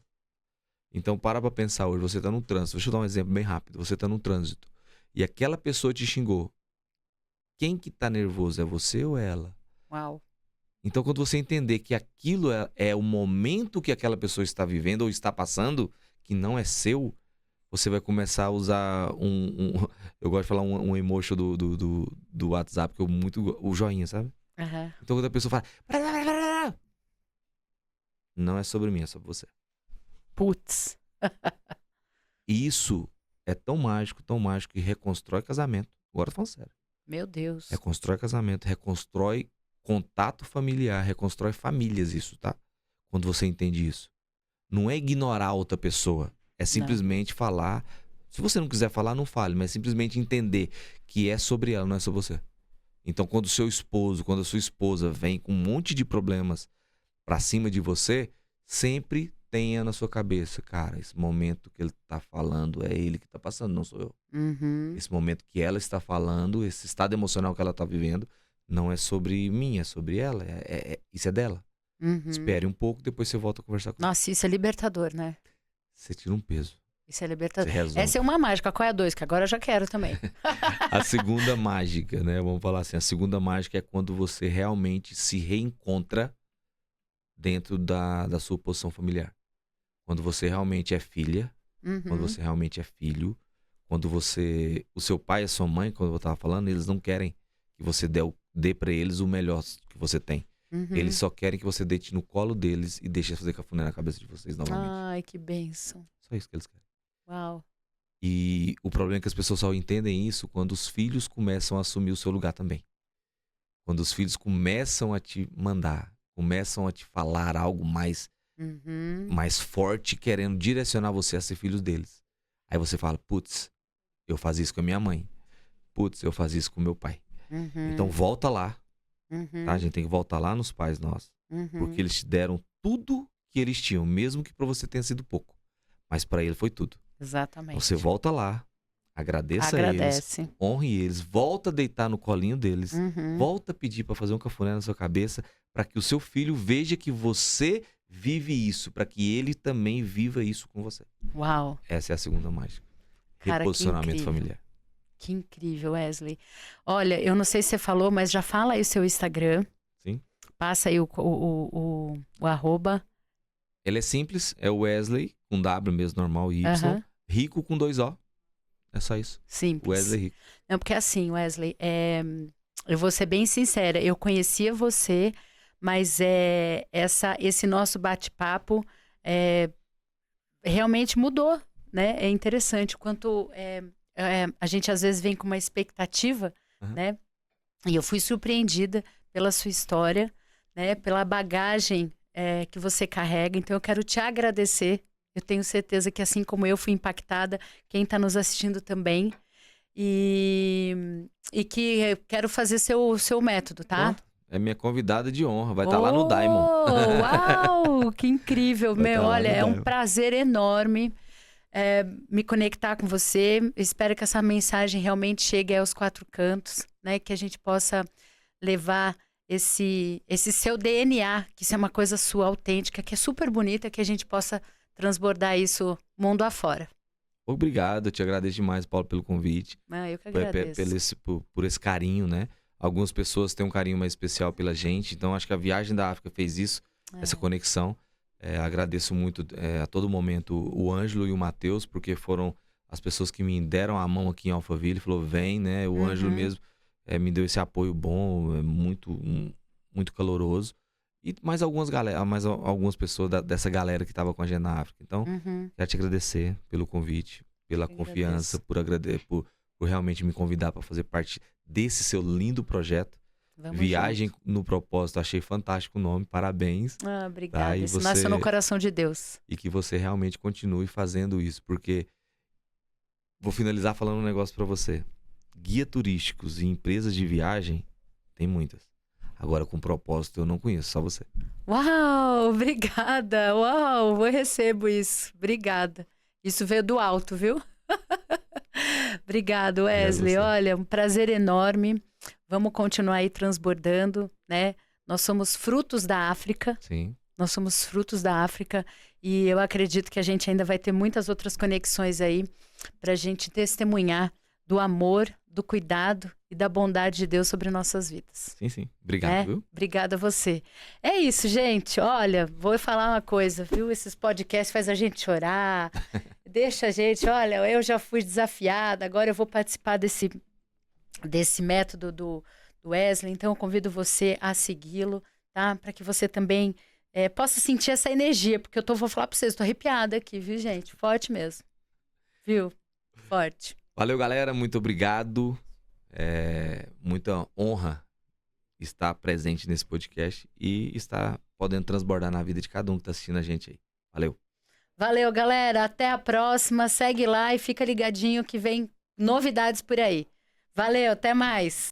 Então para pra pensar hoje, você tá no trânsito, deixa eu dar um exemplo bem rápido, você tá no trânsito e aquela pessoa te xingou, quem que tá nervoso, é você ou ela? Uau. Então quando você entender que aquilo é o momento que aquela pessoa está vivendo ou está passando, que não é seu, você vai começar a usar eu gosto de falar um emoji do WhatsApp, que eu muito, o joinha, sabe? Aham. Então quando a pessoa fala, não é sobre mim, é sobre você. Putz. E isso é tão mágico que reconstrói casamento. Agora eu tô falando sério. Meu Deus. Reconstrói casamento, reconstrói contato familiar, reconstrói famílias isso, tá? Quando você entende isso. Não é ignorar a outra pessoa, é simplesmente falar. Se você não quiser falar, não fale, mas simplesmente entender que é sobre ela, não é sobre você. Então quando o seu esposo, quando a sua esposa vem com um monte de problemas pra cima de você, sempre tenha na sua cabeça, cara, esse momento que ele tá falando é ele que tá passando, não sou eu. Uhum. Esse momento que ela está falando, esse estado emocional que ela tá vivendo, não é sobre mim, é sobre ela, isso é dela. Uhum. Espere um pouco, depois você volta a conversar com ela. Nossa, isso é libertador, né? Você tira um peso, Isso é você libertador. resolve. Essa é uma mágica. Qual é a 2? Que agora eu já quero também. A segunda mágica, né? Vamos falar assim, a segunda mágica é quando você realmente se reencontra dentro da sua posição familiar. Quando você realmente é filha, quando Uhum. você realmente é filho, quando você, o seu pai e a sua mãe, quando eu tava falando, eles não querem que você dê para eles o melhor que você tem. Uhum. Eles só querem que você deite no colo deles e deixe fazer cafuné na cabeça de vocês novamente. Ai, que bênção. Só isso que eles querem. Uau. E o problema é que as pessoas só entendem isso quando os filhos começam a assumir o seu lugar também. Quando os filhos começam a te mandar, começam a te falar algo mais Uhum. forte, querendo direcionar você a ser filho deles. Aí você fala, putz, eu fazia isso com a minha mãe. Putz, eu fazia isso com o meu pai. Uhum. Então volta lá, Uhum. tá? A gente tem que voltar lá nos pais nossos. Uhum. Porque eles te deram tudo que eles tinham, mesmo que pra você tenha sido pouco. Mas pra ele foi tudo. Exatamente. Então você volta lá, agradeça a eles, Agradece. honre eles, volta a deitar no colinho deles, Uhum. volta a pedir pra fazer um cafuné na sua cabeça, pra que o seu filho veja que você vive isso, pra que ele também viva isso com você. Uau. Essa é a segunda mágica. Cara, que Reposicionamento incrível. familiar. Que incrível, Wesley. Olha, eu não sei se você falou, mas já fala aí o seu Instagram. Sim. Passa aí o arroba. Ele é simples, é o Wesley, com W mesmo, normal, e Y. Aham. Rico com 2 O. É só isso. Simples. Wesley Rico. Não, porque assim, Wesley, eu vou ser bem sincera, eu conhecia você, mas esse nosso bate-papo realmente mudou, né? É interessante quanto a gente às vezes vem com uma expectativa, Uhum. né? E eu fui surpreendida pela sua história, né? Pela bagagem que você carrega. Então, eu quero te agradecer. Eu tenho certeza que, assim como eu fui impactada, quem está nos assistindo também. E que eu quero fazer seu método, tá? É minha convidada de honra. Vai estar lá no Diamond. Uau! Que incrível! Vai Meu, tá lá olha, no é um Diamond. prazer enorme me conectar com você. Espero que essa mensagem realmente chegue aos quatro cantos, né? Que a gente possa levar esse seu DNA, que isso é uma coisa sua, autêntica, que é super bonita, que a gente possa transbordar isso mundo afora. Obrigado, eu te agradeço demais, Paulo, pelo convite. Eu que agradeço. Por esse carinho, né? Algumas pessoas têm um carinho mais especial pela gente, então acho que a viagem da África fez isso, essa conexão. Agradeço muito a todo momento o Ângelo e o Matheus, porque foram as pessoas que me deram a mão aqui em Alphaville, falou, vem, né? O Ângelo mesmo me deu esse apoio bom, muito caloroso. E mais algumas pessoas dessa galera que estava com a gente na África. Então, quero te agradecer pelo convite, pela confiança, por realmente me convidar para fazer parte desse seu lindo projeto. Vamos Viagem junto. no Propósito. Achei fantástico o nome, parabéns. Obrigada. Tá? Isso nasceu no coração de Deus. E que você realmente continue fazendo isso, porque vou finalizar falando um negócio para você. Guia turísticos e empresas de viagem, tem muitas. Agora, com propósito, eu não conheço, só você. Uau, obrigada. Uau, eu recebo isso. Obrigada. Isso veio do alto, viu? Obrigado, Wesley. Olha, um prazer enorme. Vamos continuar aí transbordando, né? Nós somos frutos da África. Sim. Nós somos frutos da África. E eu acredito que a gente ainda vai ter muitas outras conexões aí para a gente testemunhar do amor, do cuidado e da bondade de Deus sobre nossas vidas. Sim, sim. Obrigado, viu? Obrigada a você. É isso, gente. Olha, vou falar uma coisa, viu? Esses podcasts fazem a gente chorar, deixa a gente... Olha, eu já fui desafiada, agora eu vou participar desse método do Wesley, então eu convido você a segui-lo, tá? Para que você também possa sentir essa energia, porque vou falar para vocês, estou arrepiada aqui, viu, gente? Forte mesmo. Viu? Forte. Valeu, galera. Muito obrigado. Muita honra estar presente nesse podcast e estar podendo transbordar na vida de cada um que está assistindo a gente aí. Valeu. Valeu, galera. Até a próxima. Segue lá e fica ligadinho que vem novidades por aí. Valeu, até mais.